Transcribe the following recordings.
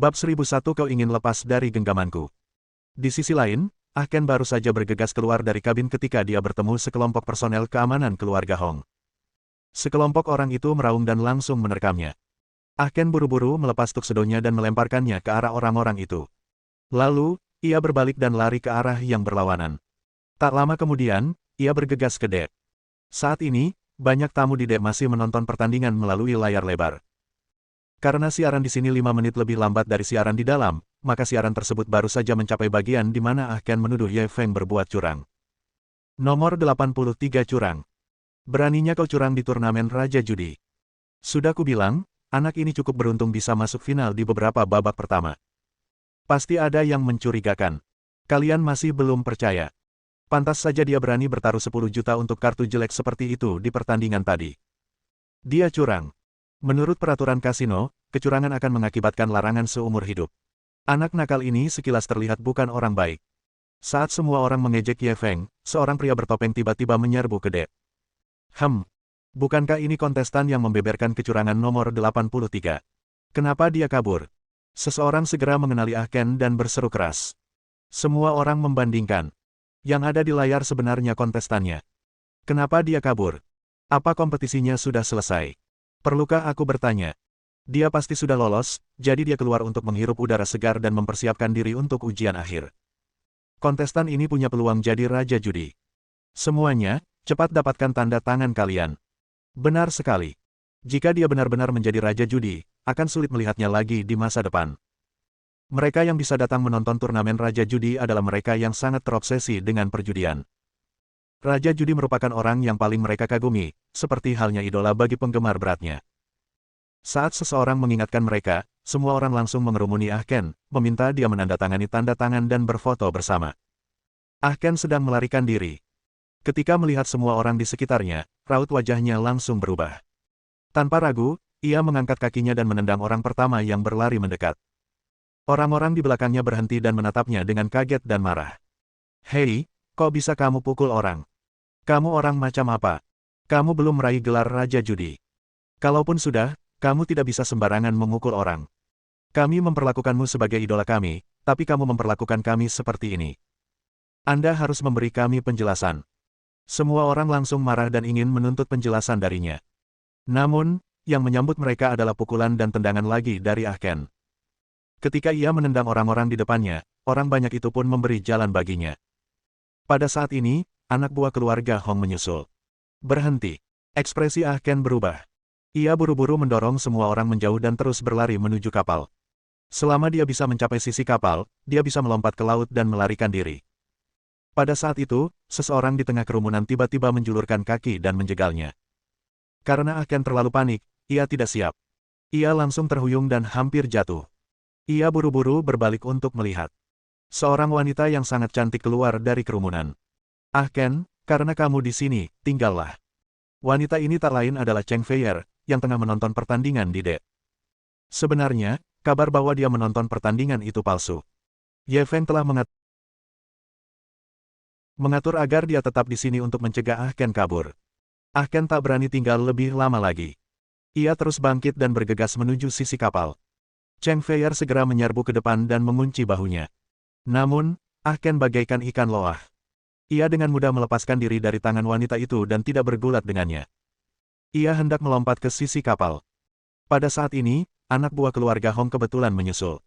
Bab 1001 kau ingin lepas dari genggamanku. Di sisi lain, Ken baru saja bergegas keluar dari kabin ketika dia bertemu sekelompok personel keamanan keluarga Hong. Sekelompok orang itu meraung dan langsung menerkamnya. Ken buru-buru melepas tuksedonya dan melemparkannya ke arah orang-orang itu. Lalu, ia berbalik dan lari ke arah yang berlawanan. Tak lama kemudian, ia bergegas ke dek. Saat ini, banyak tamu di dek masih menonton pertandingan melalui layar lebar. Karena siaran di sini 5 menit lebih lambat dari siaran di dalam, maka siaran tersebut baru saja mencapai bagian di mana Ken menuduh Ye Feng berbuat curang. Nomor 83 curang. Beraninya kau curang di turnamen Raja Judi. Sudah kubilang, anak ini cukup beruntung bisa masuk final di beberapa babak pertama. Pasti ada yang mencurigakan. Kalian masih belum percaya. Pantas saja dia berani bertaruh 10 juta untuk kartu jelek seperti itu di pertandingan tadi. Dia curang. Menurut peraturan kasino, kecurangan akan mengakibatkan larangan seumur hidup. Anak nakal ini sekilas terlihat bukan orang baik. Saat semua orang mengejek Ye Feng, seorang pria bertopeng tiba-tiba menyerbu ke dek. Bukankah ini kontestan yang membeberkan kecurangan nomor 83? Kenapa dia kabur? Seseorang segera mengenali Ken dan berseru keras. Semua orang membandingkan. Yang ada di layar sebenarnya kontestannya. Kenapa dia kabur? Apa kompetisinya sudah selesai? Perlukah aku bertanya? Dia pasti sudah lolos, jadi dia keluar untuk menghirup udara segar dan mempersiapkan diri untuk ujian akhir. Kontestan ini punya peluang jadi Raja Judi. Semuanya, cepat dapatkan tanda tangan kalian. Benar sekali. Jika dia benar-benar menjadi Raja Judi, akan sulit melihatnya lagi di masa depan. Mereka yang bisa datang menonton turnamen Raja Judi adalah mereka yang sangat terobsesi dengan perjudian. Raja Judi merupakan orang yang paling mereka kagumi, seperti halnya idola bagi penggemar beratnya. Saat seseorang mengingatkan mereka, semua orang langsung mengerumuni Ken, meminta dia menandatangani tanda tangan dan berfoto bersama. Ken sedang melarikan diri. Ketika melihat semua orang di sekitarnya, raut wajahnya langsung berubah. Tanpa ragu, ia mengangkat kakinya dan menendang orang pertama yang berlari mendekat. Orang-orang di belakangnya berhenti dan menatapnya dengan kaget dan marah. Hei, kok bisa kamu pukul orang? Kamu orang macam apa? Kamu belum meraih gelar Raja Judi. Kalaupun sudah, kamu tidak bisa sembarangan memukul orang. Kami memperlakukanmu sebagai idola kami, tapi kamu memperlakukan kami seperti ini. Anda harus memberi kami penjelasan. Semua orang langsung marah dan ingin menuntut penjelasan darinya. Namun, yang menyambut mereka adalah pukulan dan tendangan lagi dari Ken. Ketika ia menendang orang-orang di depannya, orang banyak itu pun memberi jalan baginya. Pada saat ini, anak buah keluarga Hong menyusul. Berhenti. Ekspresi Ken berubah. Ia buru-buru mendorong semua orang menjauh dan terus berlari menuju kapal. Selama dia bisa mencapai sisi kapal, dia bisa melompat ke laut dan melarikan diri. Pada saat itu, seseorang di tengah kerumunan tiba-tiba menjulurkan kaki dan menjegalnya. Karena Ken terlalu panik, ia tidak siap. Ia langsung terhuyung dan hampir jatuh. Ia buru-buru berbalik untuk melihat. Seorang wanita yang sangat cantik keluar dari kerumunan. Ken, karena kamu di sini, tinggallah. Wanita ini tak lain adalah Cheng Feier, yang tengah menonton pertandingan di dek. Sebenarnya, kabar bahwa dia menonton pertandingan itu palsu. Ye Feng telah mengatur agar dia tetap di sini untuk mencegah Ken kabur. Ken tak berani tinggal lebih lama lagi. Ia terus bangkit dan bergegas menuju sisi kapal. Cheng Feier segera menyerbu ke depan dan mengunci bahunya. Namun, Ken bagaikan ikan loah. Ia dengan mudah melepaskan diri dari tangan wanita itu dan tidak bergulat dengannya. Ia hendak melompat ke sisi kapal. Pada saat ini, anak buah keluarga Hong kebetulan menyusul.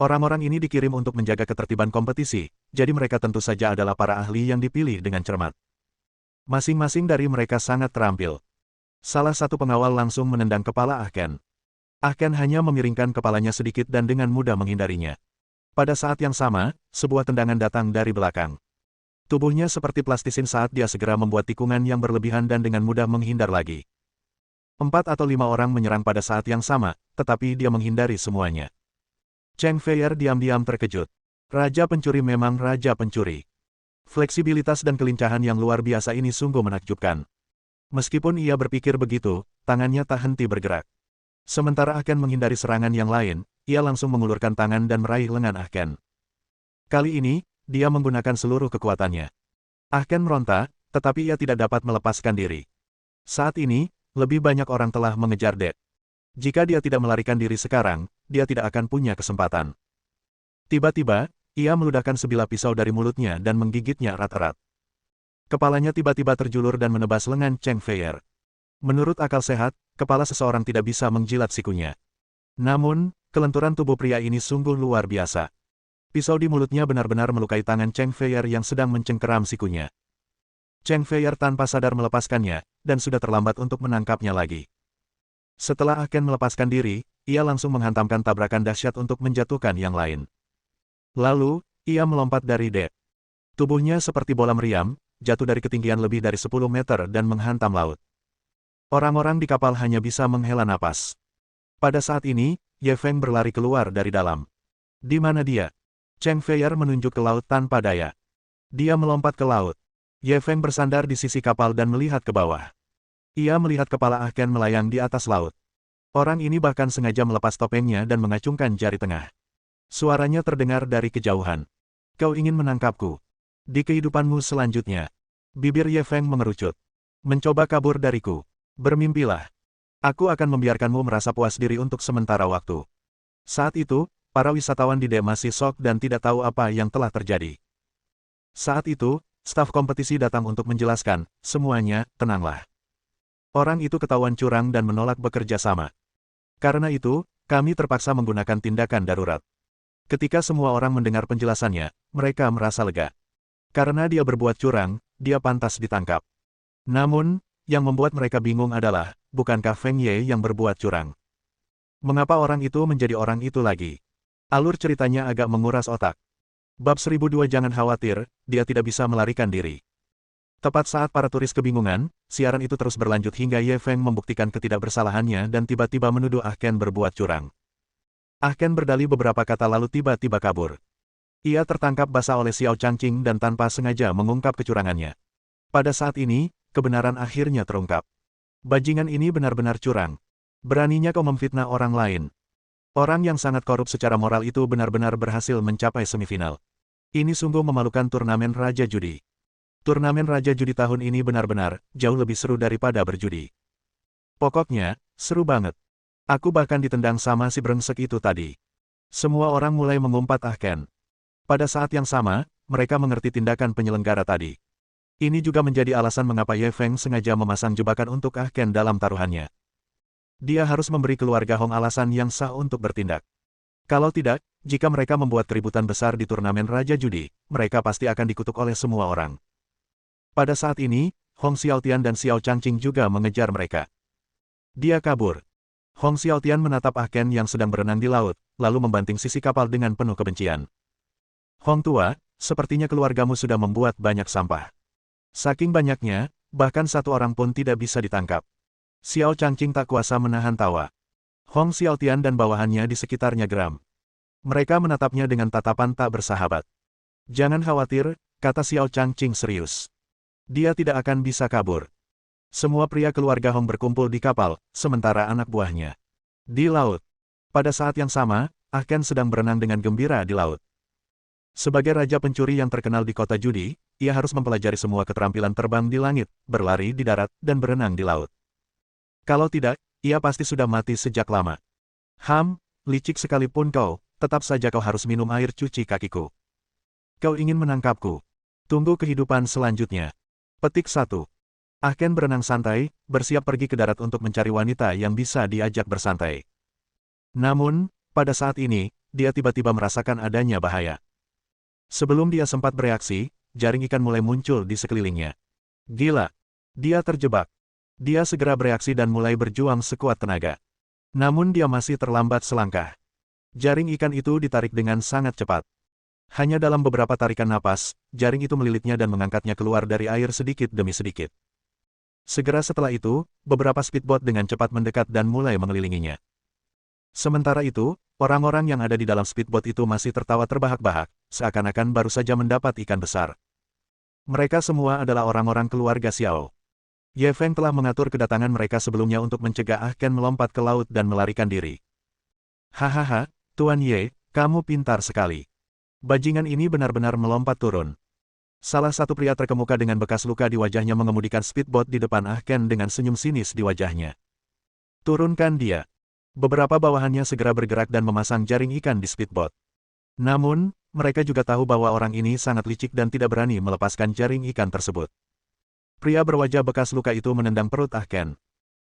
Orang-orang ini dikirim untuk menjaga ketertiban kompetisi, jadi mereka tentu saja adalah para ahli yang dipilih dengan cermat. Masing-masing dari mereka sangat terampil. Salah satu pengawal langsung menendang kepala Ken. Ken hanya memiringkan kepalanya sedikit dan dengan mudah menghindarinya. Pada saat yang sama, sebuah tendangan datang dari belakang. Tubuhnya seperti plastisin saat dia segera membuat tikungan yang berlebihan dan dengan mudah menghindar lagi. 4 atau 5 orang menyerang pada saat yang sama, tetapi dia menghindari semuanya. Cheng Feier diam-diam terkejut. Raja pencuri memang raja pencuri. Fleksibilitas dan kelincahan yang luar biasa ini sungguh menakjubkan. Meskipun ia berpikir begitu, tangannya tak henti bergerak. Sementara Ken menghindari serangan yang lain, ia langsung mengulurkan tangan dan meraih lengan Ken. Kali ini, dia menggunakan seluruh kekuatannya. Ken meronta, tetapi ia tidak dapat melepaskan diri. Saat ini, lebih banyak orang telah mengejar dek. Jika dia tidak melarikan diri sekarang, dia tidak akan punya kesempatan. Tiba-tiba, ia meludahkan sebilah pisau dari mulutnya dan menggigitnya erat-erat. Kepalanya tiba-tiba terjulur dan menebas lengan Cheng Feier. Menurut akal sehat, kepala seseorang tidak bisa menjilat sikunya. Namun, kelenturan tubuh pria ini sungguh luar biasa. Pisau di mulutnya benar-benar melukai tangan Cheng Feier yang sedang mencengkeram sikunya. Cheng Feier tanpa sadar melepaskannya, dan sudah terlambat untuk menangkapnya lagi. Setelah Aken melepaskan diri, ia langsung menghantamkan tabrakan dahsyat untuk menjatuhkan yang lain. Lalu, ia melompat dari dek. Tubuhnya seperti bola meriam, jatuh dari ketinggian lebih dari 10 meter dan menghantam laut. Orang-orang di kapal hanya bisa menghela napas. Pada saat ini, Ye Feng berlari keluar dari dalam. Di mana dia? Cheng Feier menunjuk ke laut tanpa daya. Dia melompat ke laut. Ye Feng bersandar di sisi kapal dan melihat ke bawah. Ia melihat kepala Aken melayang di atas laut. Orang ini bahkan sengaja melepas topengnya dan mengacungkan jari tengah. Suaranya terdengar dari kejauhan. Kau ingin menangkapku? Di kehidupanmu selanjutnya. Bibir Ye Feng mengerucut. Mencoba kabur dariku. Bermimpilah. Aku akan membiarkanmu merasa puas diri untuk sementara waktu. Saat itu, para wisatawan di dek masih shock dan tidak tahu apa yang telah terjadi. Saat itu, staf kompetisi datang untuk menjelaskan, semuanya, tenanglah. Orang itu ketahuan curang dan menolak bekerja sama. Karena itu, kami terpaksa menggunakan tindakan darurat. Ketika semua orang mendengar penjelasannya, mereka merasa lega. Karena dia berbuat curang, dia pantas ditangkap. Namun, yang membuat mereka bingung adalah, bukankah Feng Ye yang berbuat curang? Mengapa orang itu menjadi orang itu lagi? Alur ceritanya agak menguras otak. Bab 1002 jangan khawatir, dia tidak bisa melarikan diri. Tepat saat para turis kebingungan, siaran itu terus berlanjut hingga Ye Feng membuktikan ketidakbersalahannya dan tiba-tiba menuduh Aken berbuat curang. Aken berdalih beberapa kata lalu tiba-tiba kabur. Ia tertangkap basah oleh Xiao Changqing dan tanpa sengaja mengungkap kecurangannya. Pada saat ini, kebenaran akhirnya terungkap. Bajingan ini benar-benar curang. Beraninya kau memfitnah orang lain. Orang yang sangat korup secara moral itu benar-benar berhasil mencapai semifinal. Ini sungguh memalukan turnamen Raja Judi. Turnamen Raja Judi tahun ini benar-benar jauh lebih seru daripada berjudi. Pokoknya, seru banget. Aku bahkan ditendang sama si brengsek itu tadi. Semua orang mulai mengumpat Aken. Pada saat yang sama, mereka mengerti tindakan penyelenggara tadi. Ini juga menjadi alasan mengapa Ye Feng sengaja memasang jebakan untuk Aken dalam taruhannya. Dia harus memberi keluarga Hong alasan yang sah untuk bertindak. Kalau tidak, jika mereka membuat keributan besar di turnamen Raja Judi, mereka pasti akan dikutuk oleh semua orang. Pada saat ini, Hong Xiaotian dan Xiao Changqing juga mengejar mereka. Dia kabur. Hong Xiaotian menatap Aken yang sedang berenang di laut, lalu membanting sisi kapal dengan penuh kebencian. Hong tua, sepertinya keluargamu sudah membuat banyak sampah. Saking banyaknya, bahkan satu orang pun tidak bisa ditangkap. Xiao Changqing tak kuasa menahan tawa. Hong Xiaotian dan bawahannya di sekitarnya geram. Mereka menatapnya dengan tatapan tak bersahabat. Jangan khawatir, kata Xiao Changqing serius. Dia tidak akan bisa kabur. Semua pria keluarga Hong berkumpul di kapal, sementara anak buahnya di laut. Pada saat yang sama, Aken sedang berenang dengan gembira di laut. Sebagai raja pencuri yang terkenal di kota judi, ia harus mempelajari semua keterampilan terbang di langit, berlari di darat, dan berenang di laut. Kalau tidak, ia pasti sudah mati sejak lama. Licik sekalipun kau, tetap saja kau harus minum air cuci kakiku. Kau ingin menangkapku? Tunggu kehidupan selanjutnya. Petik 1. Aken berenang santai, bersiap pergi ke darat untuk mencari wanita yang bisa diajak bersantai. Namun, pada saat ini, dia tiba-tiba merasakan adanya bahaya. Sebelum dia sempat bereaksi, jaring ikan mulai muncul di sekelilingnya. Gila! Dia terjebak. Dia segera bereaksi dan mulai berjuang sekuat tenaga. Namun dia masih terlambat selangkah. Jaring ikan itu ditarik dengan sangat cepat. Hanya dalam beberapa tarikan napas, jaring itu melilitnya dan mengangkatnya keluar dari air sedikit demi sedikit. Segera setelah itu, beberapa speedboat dengan cepat mendekat dan mulai mengelilinginya. Sementara itu, orang-orang yang ada di dalam speedboat itu masih tertawa terbahak-bahak, seakan-akan baru saja mendapat ikan besar. Mereka semua adalah orang-orang keluarga Xiao. Ye Feng telah mengatur kedatangan mereka sebelumnya untuk mencegah Aken melompat ke laut dan melarikan diri. Hahaha, Tuan Ye, kamu pintar sekali. Bajingan ini benar-benar melompat turun. Salah satu pria terkemuka dengan bekas luka di wajahnya mengemudikan speedboat di depan Aken dengan senyum sinis di wajahnya. Turunkan dia. Beberapa bawahannya segera bergerak dan memasang jaring ikan di speedboat. Namun, mereka juga tahu bahwa orang ini sangat licik dan tidak berani melepaskan jaring ikan tersebut. Pria berwajah bekas luka itu menendang perut Ken.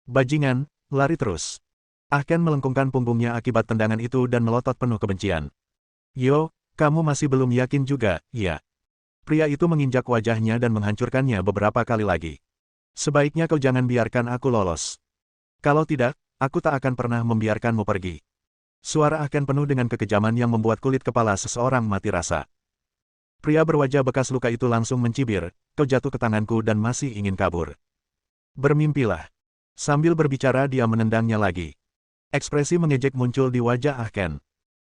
Bajingan, lari terus. Ken melengkungkan punggungnya akibat tendangan itu dan melotot penuh kebencian. Yo, kamu masih belum yakin juga, ya? Pria itu menginjak wajahnya dan menghancurkannya beberapa kali lagi. Sebaiknya kau jangan biarkan aku lolos. Kalau tidak, aku tak akan pernah membiarkanmu pergi. Suara Ken penuh dengan kekejaman yang membuat kulit kepala seseorang mati rasa. Pria berwajah bekas luka itu langsung mencibir, kau jatuh ke tanganku dan masih ingin kabur. Bermimpilah. Sambil berbicara dia menendangnya lagi. Ekspresi mengejek muncul di wajah Ken.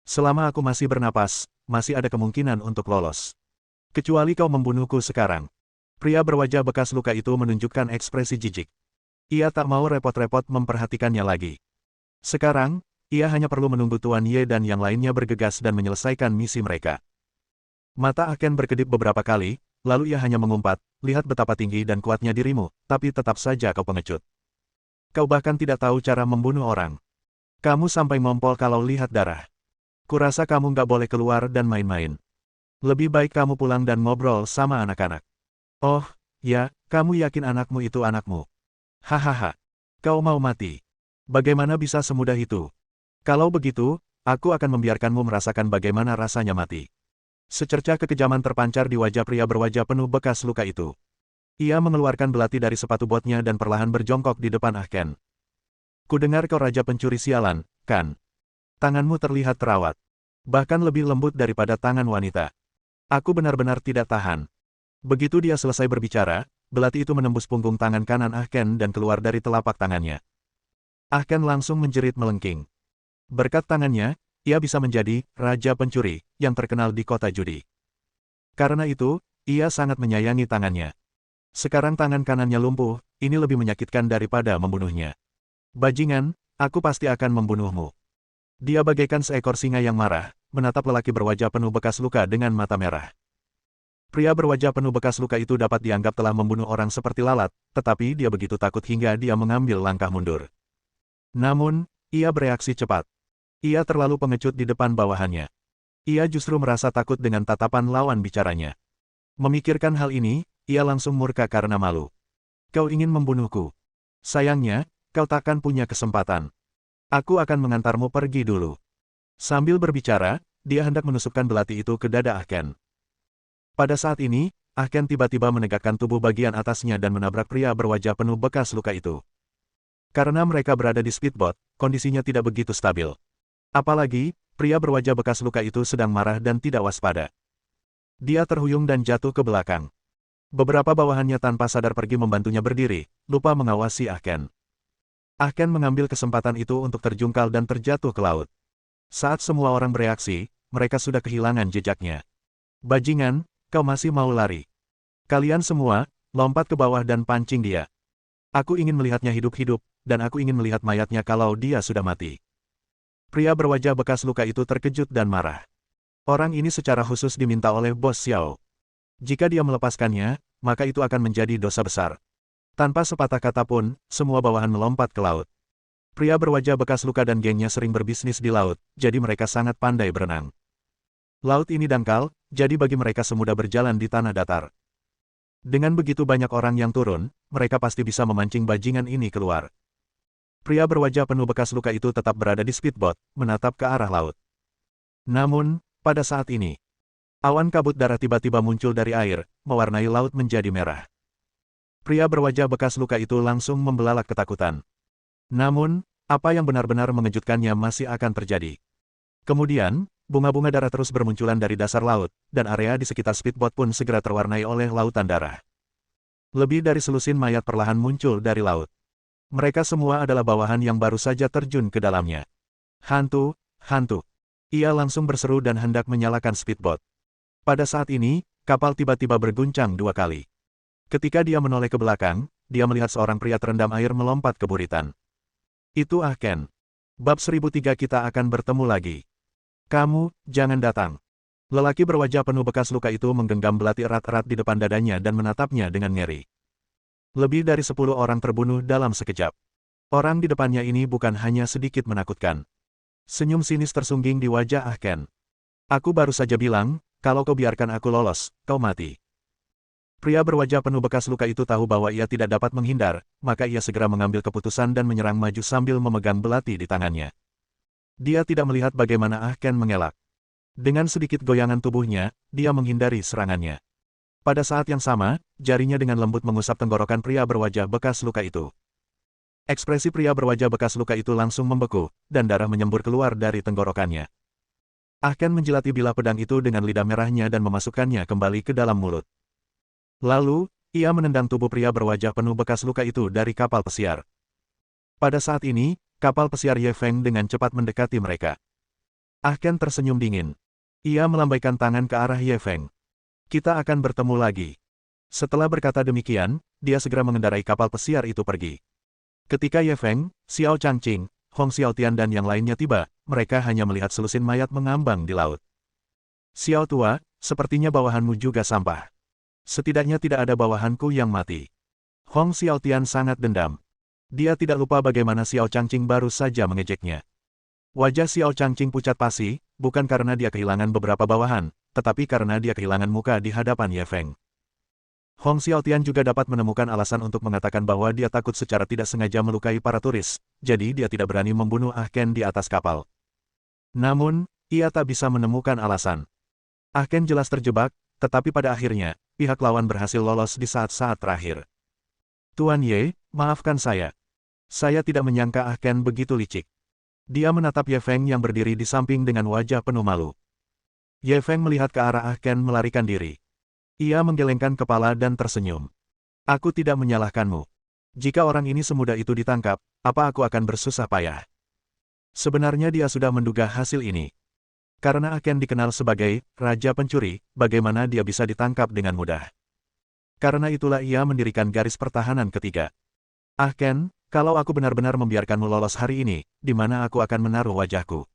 Selama aku masih bernapas, masih ada kemungkinan untuk lolos. Kecuali kau membunuhku sekarang. Pria berwajah bekas luka itu menunjukkan ekspresi jijik. Ia tak mau repot-repot memperhatikannya lagi. Sekarang, ia hanya perlu menunggu Tuan Ye dan yang lainnya bergegas dan menyelesaikan misi mereka. Mata Ken berkedip beberapa kali, lalu ia hanya mengumpat, lihat betapa tinggi dan kuatnya dirimu, tapi tetap saja kau pengecut. Kau bahkan tidak tahu cara membunuh orang. Kamu sampai ngompol kalau lihat darah. Kurasa kamu nggak boleh keluar dan main-main. Lebih baik kamu pulang dan ngobrol sama anak-anak. Oh, ya, kamu yakin anakmu itu anakmu? Hahaha. Kau mau mati. Bagaimana bisa semudah itu? Kalau begitu, aku akan membiarkanmu merasakan bagaimana rasanya mati. Secercah kekejaman terpancar di wajah pria berwajah penuh bekas luka itu. Ia mengeluarkan belati dari sepatu botnya dan perlahan berjongkok di depan Ken. Kudengar kau raja pencuri sialan, kan? Tanganmu terlihat terawat. Bahkan lebih lembut daripada tangan wanita. Aku benar-benar tidak tahan. Begitu dia selesai berbicara, belati itu menembus punggung tangan kanan Ken dan keluar dari telapak tangannya. Ken langsung menjerit melengking. Berkat tangannya, ia bisa menjadi raja pencuri yang terkenal di kota judi. Karena itu, ia sangat menyayangi tangannya. Sekarang tangan kanannya lumpuh, ini lebih menyakitkan daripada membunuhnya. Bajingan, aku pasti akan membunuhmu. Dia bagaikan seekor singa yang marah, menatap lelaki berwajah penuh bekas luka dengan mata merah. Pria berwajah penuh bekas luka itu dapat dianggap telah membunuh orang seperti lalat, tetapi dia begitu takut hingga dia mengambil langkah mundur. Namun, ia bereaksi cepat. Ia terlalu pengecut di depan bawahannya. Ia justru merasa takut dengan tatapan lawan bicaranya. Memikirkan hal ini, ia langsung murka karena malu. Kau ingin membunuhku. Sayangnya, kau takkan punya kesempatan. Aku akan mengantarmu pergi dulu. Sambil berbicara, dia hendak menusukkan belati itu ke dada Ken. Pada saat ini, Ken tiba-tiba menegakkan tubuh bagian atasnya dan menabrak pria berwajah penuh bekas luka itu. Karena mereka berada di speedboat, kondisinya tidak begitu stabil. Apalagi, pria berwajah bekas luka itu sedang marah dan tidak waspada. Dia terhuyung dan jatuh ke belakang. Beberapa bawahannya tanpa sadar pergi membantunya berdiri, lupa mengawasi Ken. Ken mengambil kesempatan itu untuk terjungkal dan terjatuh ke laut. Saat semua orang bereaksi, mereka sudah kehilangan jejaknya. Bajingan, kau masih mau lari? Kalian semua, lompat ke bawah dan pancing dia. Aku ingin melihatnya hidup-hidup, dan aku ingin melihat mayatnya kalau dia sudah mati. Pria berwajah bekas luka itu terkejut dan marah. Orang ini secara khusus diminta oleh Bos Xiao. Jika dia melepaskannya, maka itu akan menjadi dosa besar. Tanpa sepatah kata pun, semua bawahan melompat ke laut. Pria berwajah bekas luka dan gengnya sering berbisnis di laut, jadi mereka sangat pandai berenang. Laut ini dangkal, jadi bagi mereka semudah berjalan di tanah datar. Dengan begitu banyak orang yang turun, mereka pasti bisa memancing bajingan ini keluar. Pria berwajah penuh bekas luka itu tetap berada di speedboat, menatap ke arah laut. Namun, pada saat ini, awan kabut darah tiba-tiba muncul dari air, mewarnai laut menjadi merah. Pria berwajah bekas luka itu langsung membelalak ketakutan. Namun, apa yang benar-benar mengejutkannya masih akan terjadi. Kemudian, bunga-bunga darah terus bermunculan dari dasar laut, dan area di sekitar speedboat pun segera terwarnai oleh lautan darah. Lebih dari selusin mayat perlahan muncul dari laut. Mereka semua adalah bawahan yang baru saja terjun ke dalamnya. Hantu, hantu. Ia langsung berseru dan hendak menyalakan speedboat. Pada saat ini, kapal tiba-tiba berguncang 2 kali. Ketika dia menoleh ke belakang, dia melihat seorang pria terendam air melompat ke buritan. Itu Ken. Bab 1003 kita akan bertemu lagi. Kamu, jangan datang. Lelaki berwajah penuh bekas luka itu menggenggam belati erat-erat di depan dadanya dan menatapnya dengan ngeri. Lebih dari 10 orang terbunuh dalam sekejap. Orang di depannya ini bukan hanya sedikit menakutkan. Senyum sinis tersungging di wajah Ah Ken. Aku baru saja bilang, kalau kau biarkan aku lolos, kau mati. Pria berwajah penuh bekas luka itu tahu bahwa ia tidak dapat menghindar, maka ia segera mengambil keputusan dan menyerang maju sambil memegang belati di tangannya. Dia tidak melihat bagaimana Ah Ken mengelak. Dengan sedikit goyangan tubuhnya, dia menghindari serangannya. Pada saat yang sama, jarinya dengan lembut mengusap tenggorokan pria berwajah bekas luka itu. Ekspresi pria berwajah bekas luka itu langsung membeku, dan darah menyembur keluar dari tenggorokannya. Ah Ken menjilati bilah pedang itu dengan lidah merahnya dan memasukkannya kembali ke dalam mulut. Lalu, ia menendang tubuh pria berwajah penuh bekas luka itu dari kapal pesiar. Pada saat ini, kapal pesiar Ye Feng dengan cepat mendekati mereka. Ah Ken tersenyum dingin. Ia melambaikan tangan ke arah Ye Feng. Kita akan bertemu lagi. Setelah berkata demikian, dia segera mengendarai kapal pesiar itu pergi. Ketika Ye Feng, Xiao Changqing, Hong Xiaotian dan yang lainnya tiba, mereka hanya melihat selusin mayat mengambang di laut. Xiao tua, sepertinya bawahanmu juga sampah. Setidaknya tidak ada bawahanku yang mati. Hong Xiaotian sangat dendam. Dia tidak lupa bagaimana Xiao Changqing baru saja mengejeknya. Wajah Xiao Changqing pucat pasi, bukan karena dia kehilangan beberapa bawahan, tetapi karena dia kehilangan muka di hadapan Ye Feng. Hong Xiaotian juga dapat menemukan alasan untuk mengatakan bahwa dia takut secara tidak sengaja melukai para turis, jadi dia tidak berani membunuh Ah Ken di atas kapal. Namun, ia tak bisa menemukan alasan. Ah Ken jelas terjebak, tetapi pada akhirnya, pihak lawan berhasil lolos di saat-saat terakhir. Tuan Ye, maafkan saya. Saya tidak menyangka Ah Ken begitu licik. Dia menatap Ye Feng yang berdiri di samping dengan wajah penuh malu. Ye Feng melihat ke arah Ah Ken melarikan diri. Ia menggelengkan kepala dan tersenyum. Aku tidak menyalahkanmu. Jika orang ini semudah itu ditangkap, apa aku akan bersusah payah? Sebenarnya dia sudah menduga hasil ini. Karena Ah Ken dikenal sebagai Raja Pencuri, bagaimana dia bisa ditangkap dengan mudah? Karena itulah ia mendirikan garis pertahanan ketiga. Ah Ken, kalau aku benar-benar membiarkanmu lolos hari ini, di mana aku akan menaruh wajahku?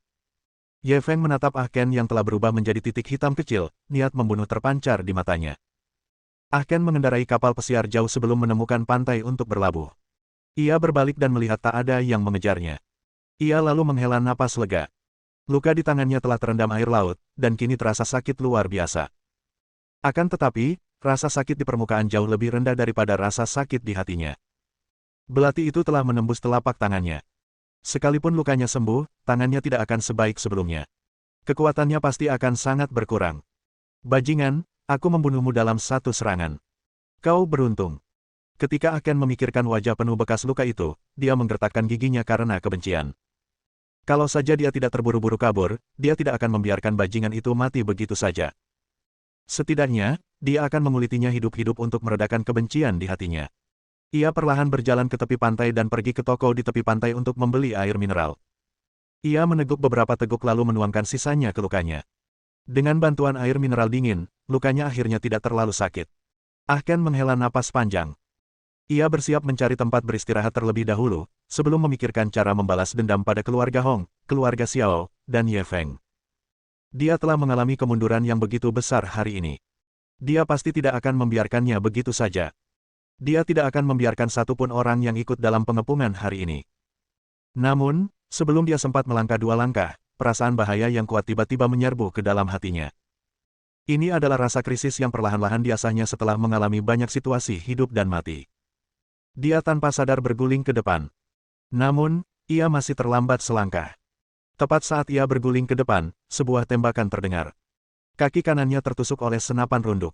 Ye Feng menatap Ah Ken yang telah berubah menjadi titik hitam kecil, niat membunuh terpancar di matanya. Ah Ken mengendarai kapal pesiar jauh sebelum menemukan pantai untuk berlabuh. Ia berbalik dan melihat tak ada yang mengejarnya. Ia lalu menghela napas lega. Luka di tangannya telah terendam air laut, dan kini terasa sakit luar biasa. Akan tetapi, rasa sakit di permukaan jauh lebih rendah daripada rasa sakit di hatinya. Belati itu telah menembus telapak tangannya. Sekalipun lukanya sembuh, tangannya tidak akan sebaik sebelumnya. Kekuatannya pasti akan sangat berkurang. Bajingan, aku membunuhmu dalam satu serangan. Kau beruntung. Ketika Ah Ken memikirkan wajah penuh bekas luka itu, dia menggertakkan giginya karena kebencian. Kalau saja dia tidak terburu-buru kabur, dia tidak akan membiarkan bajingan itu mati begitu saja. Setidaknya, dia akan mengulitinya hidup-hidup untuk meredakan kebencian di hatinya. Ia perlahan berjalan ke tepi pantai dan pergi ke toko di tepi pantai untuk membeli air mineral. Ia meneguk beberapa teguk lalu menuangkan sisanya ke lukanya. Dengan bantuan air mineral dingin, lukanya akhirnya tidak terlalu sakit. Ah Ken menghela napas panjang. Ia bersiap mencari tempat beristirahat terlebih dahulu, sebelum memikirkan cara membalas dendam pada keluarga Hong, keluarga Xiao, dan Ye Feng. Dia telah mengalami kemunduran yang begitu besar hari ini. Dia pasti tidak akan membiarkannya begitu saja. Dia tidak akan membiarkan satupun orang yang ikut dalam pengepungan hari ini. Namun, sebelum dia sempat melangkah dua langkah, perasaan bahaya yang kuat tiba-tiba menyerbu ke dalam hatinya. Ini adalah rasa krisis yang perlahan-lahan diasahnya setelah mengalami banyak situasi hidup dan mati. Dia tanpa sadar berguling ke depan. Namun, ia masih terlambat selangkah. Tepat saat ia berguling ke depan, sebuah tembakan terdengar. Kaki kanannya tertusuk oleh senapan runduk.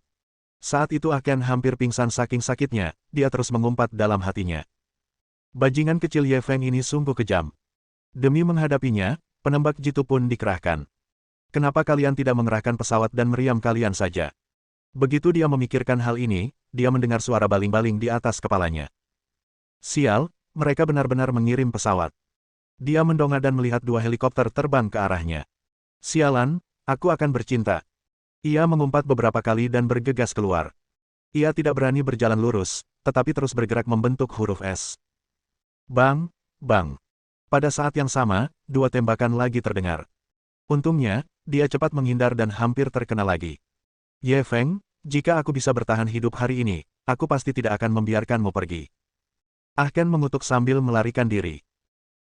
Saat itu Ah Ken hampir pingsan saking sakitnya, dia terus mengumpat dalam hatinya. Bajingan kecil Ye Feng ini sungguh kejam. Demi menghadapinya, penembak jitu pun dikerahkan. Kenapa kalian tidak mengerahkan pesawat dan meriam kalian saja? Begitu dia memikirkan hal ini, dia mendengar suara baling-baling di atas kepalanya. Sial, mereka benar-benar mengirim pesawat. Dia mendongak dan melihat dua helikopter terbang ke arahnya. Sialan, aku akan bercinta. Ia mengumpat beberapa kali dan bergegas keluar. Ia tidak berani berjalan lurus, tetapi terus bergerak membentuk huruf S. Bang, bang. Pada saat yang sama, dua tembakan lagi terdengar. Untungnya, dia cepat menghindar dan hampir terkena lagi. Ye Feng, jika aku bisa bertahan hidup hari ini, aku pasti tidak akan membiarkanmu pergi. Ah Ken mengutuk sambil melarikan diri.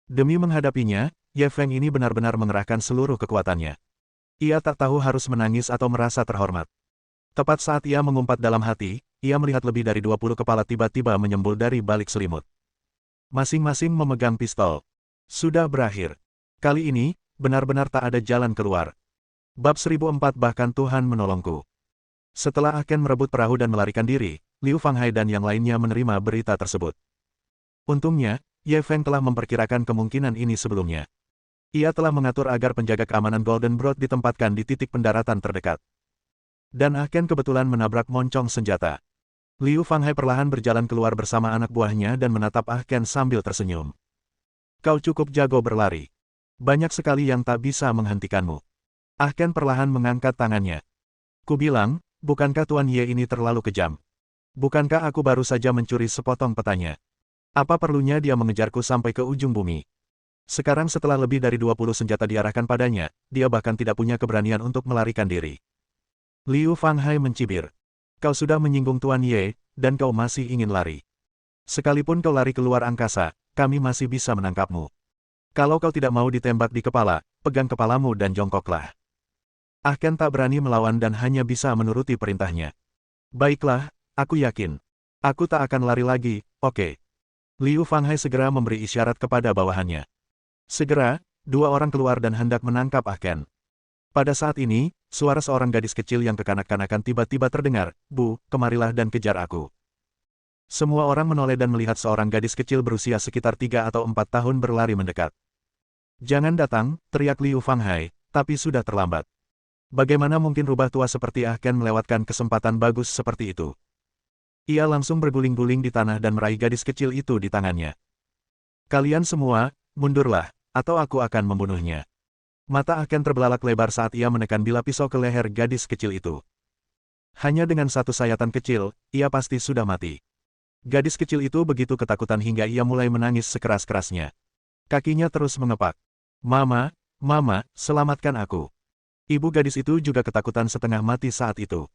Demi menghadapinya, Ye Feng ini benar-benar mengerahkan seluruh kekuatannya. Ia tak tahu harus menangis atau merasa terhormat. Tepat saat ia mengumpat dalam hati, ia melihat lebih dari 20 kepala tiba-tiba menyembul dari balik selimut. Masing-masing memegang pistol. Sudah berakhir. Kali ini, benar-benar tak ada jalan keluar. Bab 1004 bahkan Tuhan menolongku. Setelah Ah Ken merebut perahu dan melarikan diri, Liu Fanghai dan yang lainnya menerima berita tersebut. Untungnya, Ye Feng telah memperkirakan kemungkinan ini sebelumnya. Ia telah mengatur agar penjaga keamanan Golden Brood ditempatkan di titik pendaratan terdekat. Dan Ah Ken kebetulan menabrak moncong senjata. Liu Fanghai perlahan berjalan keluar bersama anak buahnya dan menatap Ah Ken sambil tersenyum. Kau cukup jago berlari. Banyak sekali yang tak bisa menghentikanmu. Ah Ken perlahan mengangkat tangannya. Kubilang, bukankah Tuan Ye ini terlalu kejam? Bukankah aku baru saja mencuri sepotong petanya? Apa perlunya dia mengejarku sampai ke ujung bumi? Sekarang setelah lebih dari 20 senjata diarahkan padanya, dia bahkan tidak punya keberanian untuk melarikan diri. Liu Fanghai mencibir. Kau sudah menyinggung Tuan Ye, dan kau masih ingin lari. Sekalipun kau lari keluar angkasa, kami masih bisa menangkapmu. Kalau kau tidak mau ditembak di kepala, pegang kepalamu dan jongkoklah. Ah Ken tak berani melawan dan hanya bisa menuruti perintahnya. Baiklah, aku yakin. Aku tak akan lari lagi, oke. Liu Fanghai segera memberi isyarat kepada bawahannya. Segera, dua orang keluar dan hendak menangkap Ah Ken. Pada saat ini, suara seorang gadis kecil yang kekanak-kanakan tiba-tiba terdengar, "Bu, kemarilah dan kejar aku." Semua orang menoleh dan melihat seorang gadis kecil berusia sekitar 3 atau 4 tahun berlari mendekat. "Jangan datang," teriak Liu Fanghai, tapi sudah terlambat. Bagaimana mungkin rubah tua seperti Ah Ken melewatkan kesempatan bagus seperti itu? Ia langsung berguling-guling di tanah dan meraih gadis kecil itu di tangannya. "Kalian semua, mundurlah, atau aku akan membunuhnya." Mata Ah Ken terbelalak lebar saat ia menekan bilah pisau ke leher gadis kecil itu. Hanya dengan satu sayatan kecil, ia pasti sudah mati. Gadis kecil itu begitu ketakutan hingga ia mulai menangis sekeras-kerasnya. Kakinya terus mengepak. "Mama, Mama, selamatkan aku." Ibu gadis itu juga ketakutan setengah mati saat itu.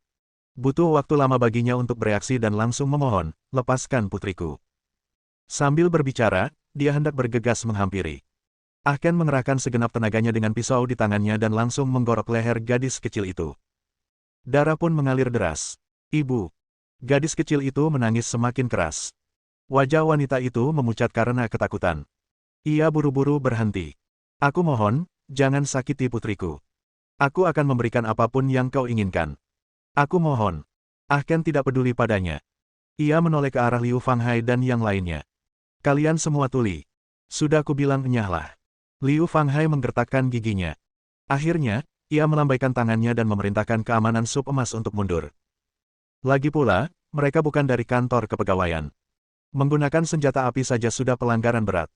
Butuh waktu lama baginya untuk bereaksi dan langsung memohon, "Lepaskan putriku." Sambil berbicara, dia hendak bergegas menghampiri. Ah Ken mengerahkan segenap tenaganya dengan pisau di tangannya dan langsung menggorok leher gadis kecil itu. Darah pun mengalir deras. "Ibu." Gadis kecil itu menangis semakin keras. Wajah wanita itu memucat karena ketakutan. Ia buru-buru berhenti. "Aku mohon, jangan sakiti putriku. Aku akan memberikan apapun yang kau inginkan. Aku mohon." Ah Ken tidak peduli padanya. Ia menoleh ke arah Liu Fanghai dan yang lainnya. "Kalian semua tuli. Sudah kubilang enyahlah." Liu Fanghai menggertakkan giginya. Akhirnya, ia melambaikan tangannya dan memerintahkan keamanan sup emas untuk mundur. Lagi pula, mereka bukan dari kantor kepegawaian. Menggunakan senjata api saja sudah pelanggaran berat.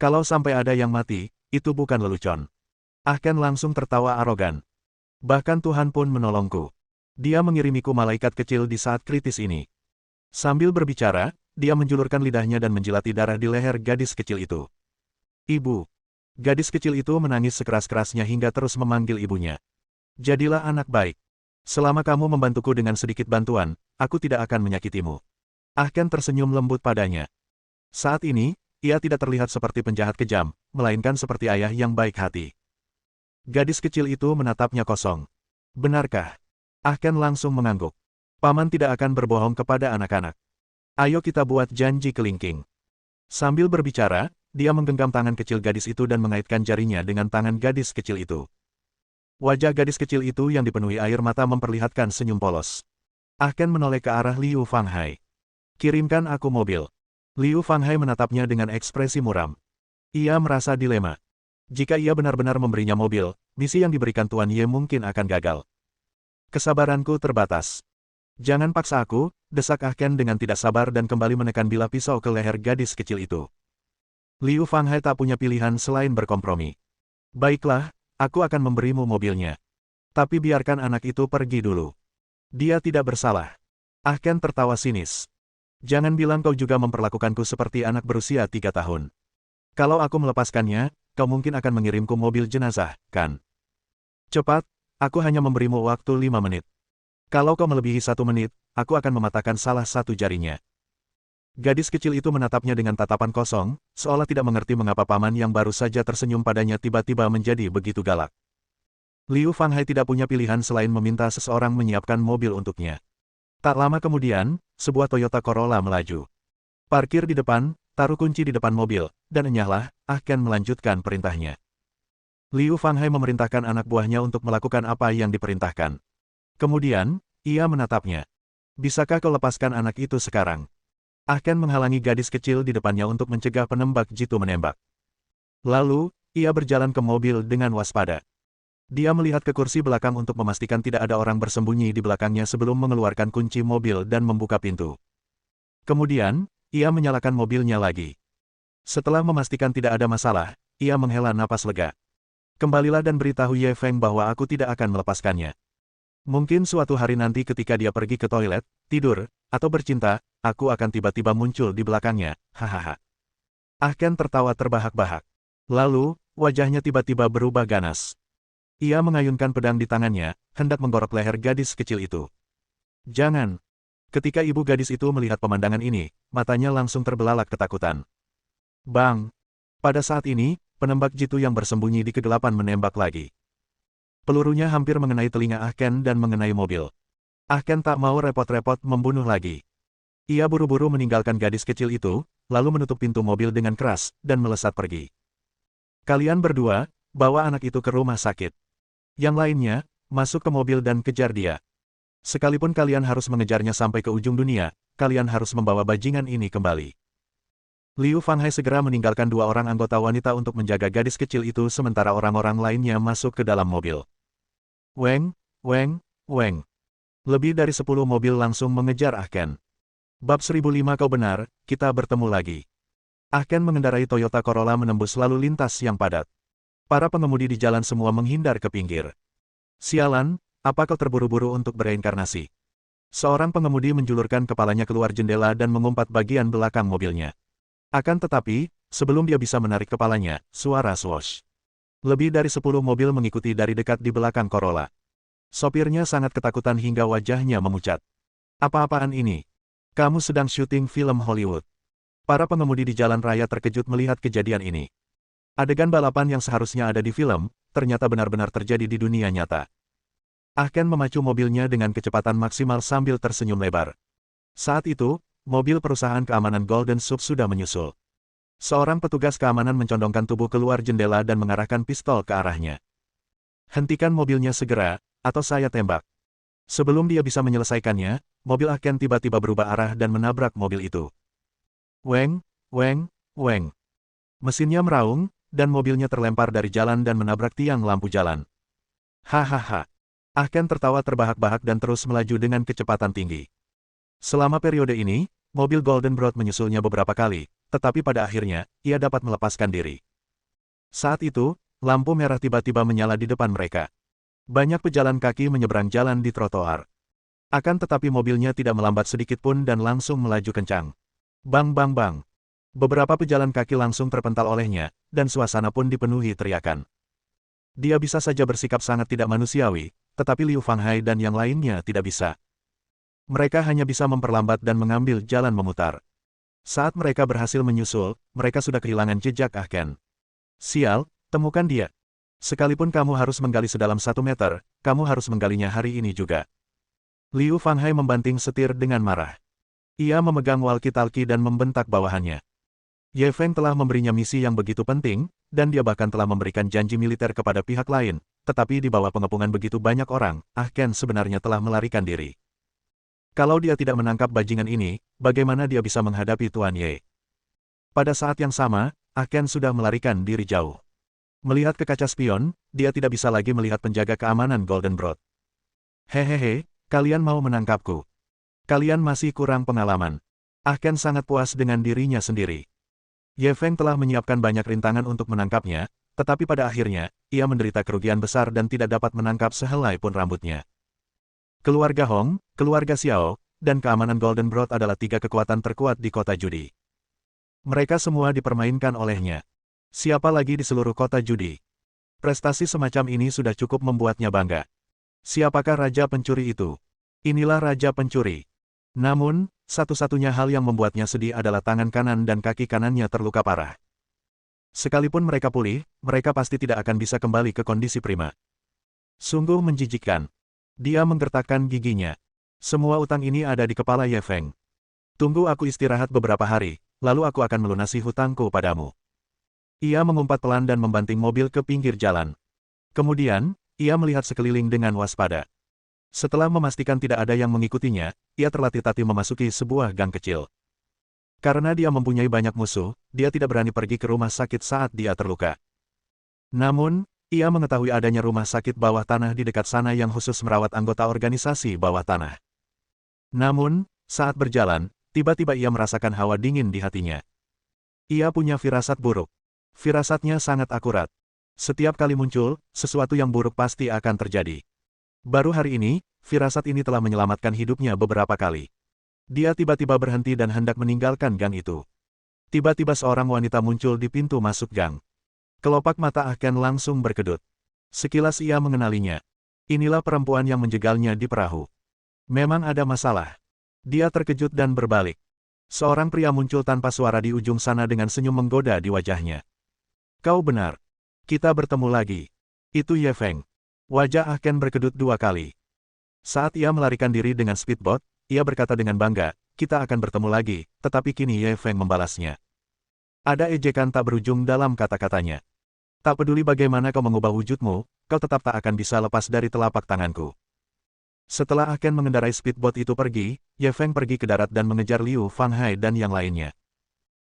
Kalau sampai ada yang mati, itu bukan lelucon. Ah Ken langsung tertawa arogan. "Bahkan Tuhan pun menolongku. Dia mengirimiku malaikat kecil di saat kritis ini." Sambil berbicara, dia menjulurkan lidahnya dan menjilati darah di leher gadis kecil itu. "Ibu." Gadis kecil itu menangis sekeras-kerasnya hingga terus memanggil ibunya. "Jadilah anak baik. Selama kamu membantuku dengan sedikit bantuan, aku tidak akan menyakitimu." Ah Ken tersenyum lembut padanya. Saat ini, ia tidak terlihat seperti penjahat kejam, melainkan seperti ayah yang baik hati. Gadis kecil itu menatapnya kosong. "Benarkah?" Ah Ken langsung mengangguk. "Paman tidak akan berbohong kepada anak-anak. Ayo kita buat janji kelingking." Sambil berbicara, dia menggenggam tangan kecil gadis itu dan mengaitkan jarinya dengan tangan gadis kecil itu. Wajah gadis kecil itu yang dipenuhi air mata memperlihatkan senyum polos. Ah Ken menoleh ke arah Liu Fanghai. "Kirimkan aku mobil." Liu Fanghai menatapnya dengan ekspresi muram. Ia merasa dilema. Jika ia benar-benar memberinya mobil, misi yang diberikan Tuan Ye mungkin akan gagal. "Kesabaranku terbatas. Jangan paksa aku," desak Ah Ken dengan tidak sabar dan kembali menekan bilah pisau ke leher gadis kecil itu. Liu Fanghai tak punya pilihan selain berkompromi. "Baiklah, aku akan memberimu mobilnya. Tapi biarkan anak itu pergi dulu. Dia tidak bersalah." Ah Ken tertawa sinis. "Jangan bilang kau juga memperlakukanku seperti anak berusia 3 tahun. Kalau aku melepaskannya, kau mungkin akan mengirimku mobil jenazah, kan? Cepat, aku hanya memberimu waktu 5 menit. Kalau kau melebihi 1 menit, aku akan mematahkan salah satu jarinya." Gadis kecil itu menatapnya dengan tatapan kosong, seolah tidak mengerti mengapa paman yang baru saja tersenyum padanya tiba-tiba menjadi begitu galak. Liu Fanghai tidak punya pilihan selain meminta seseorang menyiapkan mobil untuknya. Tak lama kemudian, sebuah Toyota Corolla melaju. Parkir di depan, taruh kunci di depan mobil, dan enyahlah, Ken melanjutkan perintahnya. Liu Fanghai memerintahkan anak buahnya untuk melakukan apa yang diperintahkan. Kemudian, ia menatapnya. Bisakah kau lepaskan anak itu sekarang? Ken menghalangi gadis kecil di depannya untuk mencegah penembak jitu menembak. Lalu, ia berjalan ke mobil dengan waspada. Dia melihat ke kursi belakang untuk memastikan tidak ada orang bersembunyi di belakangnya sebelum mengeluarkan kunci mobil dan membuka pintu. Kemudian, ia menyalakan mobilnya lagi. Setelah memastikan tidak ada masalah, ia menghela napas lega. Kembalilah dan beritahu Ye Feng bahwa aku tidak akan melepaskannya. Mungkin suatu hari nanti ketika dia pergi ke toilet, tidur, atau bercinta, aku akan tiba-tiba muncul di belakangnya, hahaha. Ken tertawa terbahak-bahak. Lalu, wajahnya tiba-tiba berubah ganas. Ia mengayunkan pedang di tangannya, hendak menggorok leher gadis kecil itu. Jangan. Ketika ibu gadis itu melihat pemandangan ini, matanya langsung terbelalak ketakutan. Bang! Pada saat ini, penembak jitu yang bersembunyi di kegelapan menembak lagi. Pelurunya hampir mengenai telinga Ken dan mengenai mobil. Ken tak mau repot-repot membunuh lagi. Ia buru-buru meninggalkan gadis kecil itu, lalu menutup pintu mobil dengan keras, dan melesat pergi. Kalian berdua, bawa anak itu ke rumah sakit. Yang lainnya, masuk ke mobil dan kejar dia. Sekalipun kalian harus mengejarnya sampai ke ujung dunia, kalian harus membawa bajingan ini kembali. Liu Fanghai segera meninggalkan dua orang anggota wanita untuk menjaga gadis kecil itu sementara orang-orang lainnya masuk ke dalam mobil. Weng, weng, weng. Lebih dari 10 mobil langsung mengejar Ken. Bab 1005 kau benar, kita bertemu lagi. Ken mengendarai Toyota Corolla menembus lalu lintas yang padat. Para pengemudi di jalan semua menghindar ke pinggir. Sialan, apa kau terburu-buru untuk bereinkarnasi? Seorang pengemudi menjulurkan kepalanya keluar jendela dan mengumpat bagian belakang mobilnya. Akan tetapi, sebelum dia bisa menarik kepalanya, suara swoosh. Lebih dari 10 mobil mengikuti dari dekat di belakang Corolla. Sopirnya sangat ketakutan hingga wajahnya memucat. Apa-apaan ini? Kamu sedang syuting film Hollywood. Para pengemudi di jalan raya terkejut melihat kejadian ini. Adegan balapan yang seharusnya ada di film, ternyata benar-benar terjadi di dunia nyata. Ken memacu mobilnya dengan kecepatan maksimal sambil tersenyum lebar. Saat itu, mobil perusahaan keamanan Golden Sub sudah menyusul. Seorang petugas keamanan mencondongkan tubuh keluar jendela dan mengarahkan pistol ke arahnya. Hentikan mobilnya segera, atau saya tembak. Sebelum dia bisa menyelesaikannya, mobil Ken tiba-tiba berubah arah dan menabrak mobil itu. Weng, weng, weng. Mesinnya meraung, dan mobilnya terlempar dari jalan dan menabrak tiang lampu jalan. Hahaha. Ken tertawa terbahak-bahak dan terus melaju dengan kecepatan tinggi. Selama periode ini, mobil Golden Broad menyusulnya beberapa kali, tetapi pada akhirnya, ia dapat melepaskan diri. Saat itu, lampu merah tiba-tiba menyala di depan mereka. Banyak pejalan kaki menyeberang jalan di trotoar. Akan tetapi mobilnya tidak melambat sedikit pun dan langsung melaju kencang. Bang bang bang. Beberapa pejalan kaki langsung terpental olehnya, dan suasana pun dipenuhi teriakan. Dia bisa saja bersikap sangat tidak manusiawi, tetapi Liu Fanghai dan yang lainnya tidak bisa. Mereka hanya bisa memperlambat dan mengambil jalan memutar. Saat mereka berhasil menyusul, mereka sudah kehilangan jejak Ken. Sial, temukan dia. Sekalipun kamu harus menggali sedalam 1 meter, kamu harus menggalinya hari ini juga. Liu Fanghai membanting setir dengan marah. Ia memegang walkie-talkie dan membentak bawahannya. Ye Feng telah memberinya misi yang begitu penting, dan dia bahkan telah memberikan janji militer kepada pihak lain, tetapi di bawah pengepungan begitu banyak orang, Ken sebenarnya telah melarikan diri. Kalau dia tidak menangkap bajingan ini, bagaimana dia bisa menghadapi Tuan Ye? Pada saat yang sama, Ken sudah melarikan diri jauh. Melihat ke kaca spion, dia tidak bisa lagi melihat penjaga keamanan Golden Broad. Hehehe, kalian mau menangkapku. Kalian masih kurang pengalaman. Ken sangat puas dengan dirinya sendiri. Ye Feng telah menyiapkan banyak rintangan untuk menangkapnya, tetapi pada akhirnya, ia menderita kerugian besar dan tidak dapat menangkap sehelai pun rambutnya. Keluarga Hong, keluarga Xiao, dan keamanan Golden Broad adalah 3 kekuatan terkuat di kota judi. Mereka semua dipermainkan olehnya. Siapa lagi di seluruh kota judi? Prestasi semacam ini sudah cukup membuatnya bangga. Siapakah raja pencuri itu? Inilah raja pencuri. Namun, Satu-satunya hal yang membuatnya sedih adalah tangan kanan dan kaki kanannya terluka parah. Sekalipun mereka pulih, mereka pasti tidak akan bisa kembali ke kondisi prima. Sungguh menjijikkan. Dia menggertakkan giginya. Semua utang ini ada di kepala Ye Feng. Tunggu aku istirahat beberapa hari, lalu aku akan melunasi hutangku padamu. Ia mengumpat pelan dan membanting mobil ke pinggir jalan. Kemudian, ia melihat sekeliling dengan waspada. Setelah memastikan tidak ada yang mengikutinya, ia terlatih-tatih memasuki sebuah gang kecil. Karena dia mempunyai banyak musuh, dia tidak berani pergi ke rumah sakit saat dia terluka. Namun, ia mengetahui adanya rumah sakit bawah tanah di dekat sana yang khusus merawat anggota organisasi bawah tanah. Namun, saat berjalan, tiba-tiba ia merasakan hawa dingin di hatinya. Ia punya firasat buruk. Firasatnya sangat akurat. Setiap kali muncul, sesuatu yang buruk pasti akan terjadi. Baru hari ini, firasat ini telah menyelamatkan hidupnya beberapa kali. Dia tiba-tiba berhenti dan hendak meninggalkan gang itu. Tiba-tiba seorang wanita muncul di pintu masuk gang. Kelopak mata Ah Ken langsung berkedut. Sekilas ia mengenalinya. Inilah perempuan yang menjegalnya di perahu. Memang ada masalah. Dia terkejut dan berbalik. Seorang pria muncul tanpa suara di ujung sana dengan senyum menggoda di wajahnya. Kau benar. Kita bertemu lagi. Itu Ye Feng. Wajah Ah Ken berkedut 2 kali. Saat ia melarikan diri dengan speedboat, ia berkata dengan bangga, kita akan bertemu lagi, tetapi kini Ye Feng membalasnya. Ada ejekan tak berujung dalam kata-katanya. Tak peduli bagaimana kau mengubah wujudmu, kau tetap tak akan bisa lepas dari telapak tanganku. Setelah Ah Ken mengendarai speedboat itu pergi, Ye Feng pergi ke darat dan mengejar Liu Fanghai dan yang lainnya.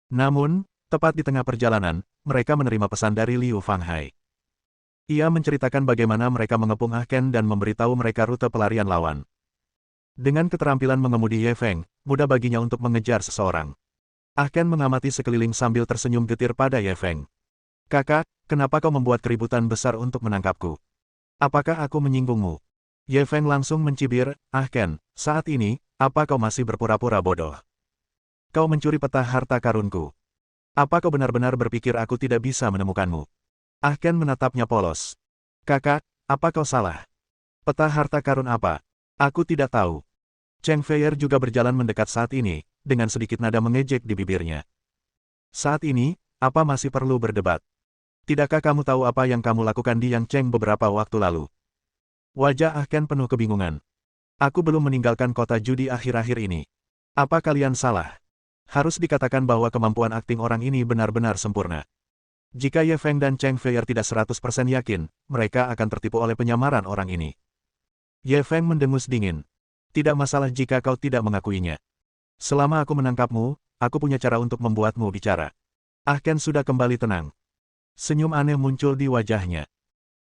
Namun, tepat di tengah perjalanan, mereka menerima pesan dari Liu Fanghai. Ia menceritakan bagaimana mereka mengepung Ah Ken dan memberitahu mereka rute pelarian lawan. Dengan keterampilan mengemudi Ye Feng, mudah baginya untuk mengejar seseorang. Ah Ken mengamati sekeliling sambil tersenyum getir pada Ye Feng. Kakak, kenapa kau membuat keributan besar untuk menangkapku? Apakah aku menyinggungmu? Ye Feng langsung mencibir, Ah Ken, saat ini, apa kau masih berpura-pura bodoh? Kau mencuri peta harta karunku. Apa kau benar-benar berpikir aku tidak bisa menemukanmu? Ah Ken menatapnya polos. Kakak, apa kau salah? Peta harta karun apa? Aku tidak tahu. Cheng Feier juga berjalan mendekat saat ini, dengan sedikit nada mengejek di bibirnya. Saat ini, apa masih perlu berdebat? Tidakkah kamu tahu apa yang kamu lakukan di Yang Cheng beberapa waktu lalu? Wajah Ah Ken penuh kebingungan. Aku belum meninggalkan kota judi akhir-akhir ini. Apa kalian salah? Harus dikatakan bahwa kemampuan akting orang ini benar-benar sempurna. Jika Ye Feng dan Cheng Feier tidak 100% yakin, mereka akan tertipu oleh penyamaran orang ini. Ye Feng mendengus dingin. Tidak masalah jika kau tidak mengakuinya. Selama aku menangkapmu, aku punya cara untuk membuatmu bicara. Ah Ken sudah kembali tenang. Senyum aneh muncul di wajahnya.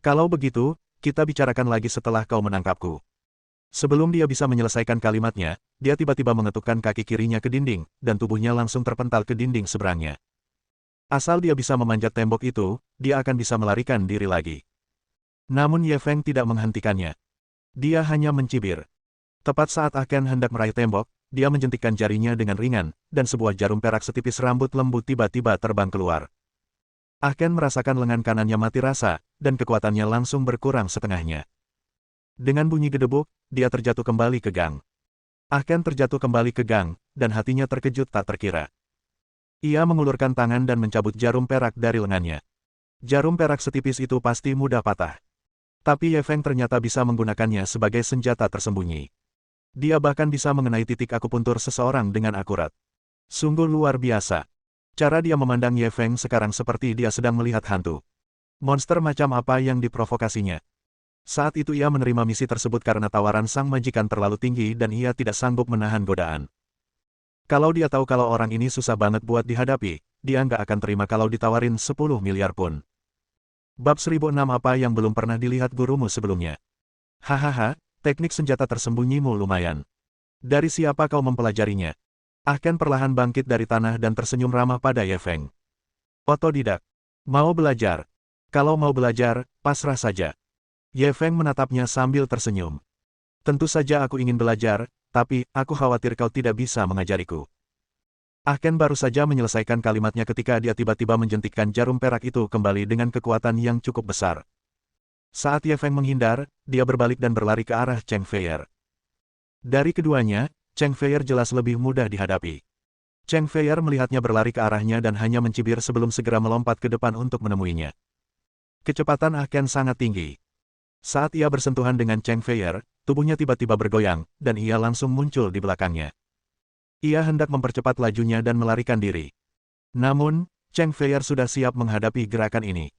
Kalau begitu, kita bicarakan lagi setelah kau menangkapku. Sebelum dia bisa menyelesaikan kalimatnya, dia tiba-tiba mengetukkan kaki kirinya ke dinding, dan tubuhnya langsung terpental ke dinding seberangnya. Asal dia bisa memanjat tembok itu, dia akan bisa melarikan diri lagi. Namun Ye Feng tidak menghentikannya. Dia hanya mencibir. Tepat saat Ah Ken hendak meraih tembok, dia menjentikkan jarinya dengan ringan, dan sebuah jarum perak setipis rambut lembut tiba-tiba terbang keluar. Ah Ken merasakan lengan kanannya mati rasa, dan kekuatannya langsung berkurang setengahnya. Dengan bunyi gedebuk, dia terjatuh kembali ke gang. Ah Ken terjatuh kembali ke gang, dan hatinya terkejut tak terkira. Ia mengulurkan tangan dan mencabut jarum perak dari lengannya. Jarum perak setipis itu pasti mudah patah. Tapi Ye Feng ternyata bisa menggunakannya sebagai senjata tersembunyi. Dia bahkan bisa mengenai titik akupuntur seseorang dengan akurat. Sungguh luar biasa. Cara dia memandang Ye Feng sekarang seperti dia sedang melihat hantu. Monster macam apa yang diprovokasinya? Saat itu ia menerima misi tersebut karena tawaran sang majikan terlalu tinggi dan ia tidak sanggup menahan godaan. Kalau dia tahu kalau orang ini susah banget buat dihadapi, dia nggak akan terima kalau ditawarin 10 miliar pun. Bab 1006 apa yang belum pernah dilihat gurumu sebelumnya? Hahaha, teknik senjata tersembunyimu lumayan. Dari siapa kau mempelajarinya? Ah Ken perlahan bangkit dari tanah dan tersenyum ramah pada Ye Feng. Otodidak. Mau belajar? Kalau mau belajar, pasrah saja. Ye Feng menatapnya sambil tersenyum. Tentu saja aku ingin belajar, tapi aku khawatir kau tidak bisa mengajariku. Ah Ken baru saja menyelesaikan kalimatnya ketika dia tiba-tiba menjentikkan jarum perak itu kembali dengan kekuatan yang cukup besar. Saat Ye Feng menghindar, dia berbalik dan berlari ke arah Cheng Feier. Dari keduanya, Cheng Feier jelas lebih mudah dihadapi. Cheng Feier melihatnya berlari ke arahnya dan hanya mencibir sebelum segera melompat ke depan untuk menemuinya. Kecepatan Ah Ken sangat tinggi. Saat ia bersentuhan dengan Cheng Feier, tubuhnya tiba-tiba bergoyang, dan ia langsung muncul di belakangnya. Ia hendak mempercepat lajunya dan melarikan diri. Namun, Cheng Feier sudah siap menghadapi gerakan ini.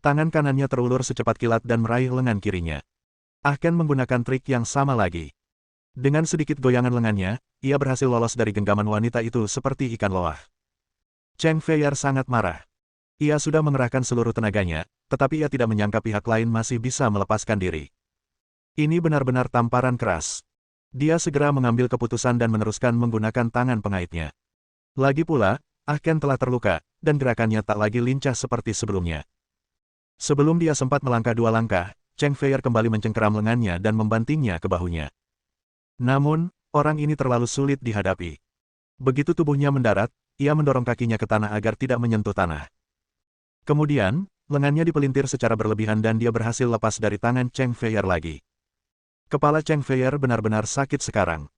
Tangan kanannya terulur secepat kilat dan meraih lengan kirinya. Ah Ken menggunakan trik yang sama lagi. Dengan sedikit goyangan lengannya, ia berhasil lolos dari genggaman wanita itu seperti ikan loah. Cheng Feier sangat marah. Ia sudah mengerahkan seluruh tenaganya, tetapi ia tidak menyangka pihak lain masih bisa melepaskan diri. Ini benar-benar tamparan keras. Dia segera mengambil keputusan dan meneruskan menggunakan tangan pengaitnya. Lagi pula, Ah Ken telah terluka, dan gerakannya tak lagi lincah seperti sebelumnya. Sebelum dia sempat melangkah 2 langkah, Cheng Feier kembali mencengkeram lengannya dan membantingnya ke bahunya. Namun, orang ini terlalu sulit dihadapi. Begitu tubuhnya mendarat, ia mendorong kakinya ke tanah agar tidak menyentuh tanah. Kemudian, lengannya dipelintir secara berlebihan dan dia berhasil lepas dari tangan Cheng Feier lagi. Kepala Cheng Feier benar-benar sakit sekarang.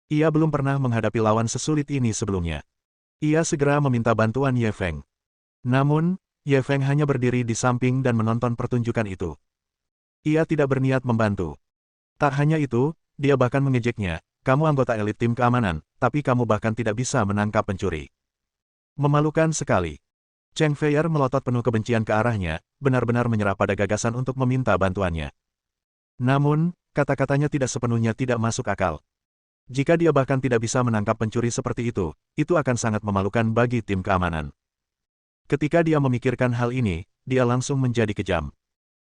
Ia belum pernah menghadapi lawan sesulit ini sebelumnya. Ia segera meminta bantuan Ye Feng. Namun, Ye Feng hanya berdiri di samping dan menonton pertunjukan itu. Ia tidak berniat membantu. Tak hanya itu, dia bahkan mengejeknya, "Kamu anggota elit tim keamanan, tapi kamu bahkan tidak bisa menangkap pencuri." Memalukan sekali. Cheng Feier melotot penuh kebencian ke arahnya, benar-benar menyerah pada gagasan untuk meminta bantuannya. Namun, kata-katanya tidak sepenuhnya tidak masuk akal. Jika dia bahkan tidak bisa menangkap pencuri seperti itu akan sangat memalukan bagi tim keamanan. Ketika dia memikirkan hal ini, dia langsung menjadi kejam.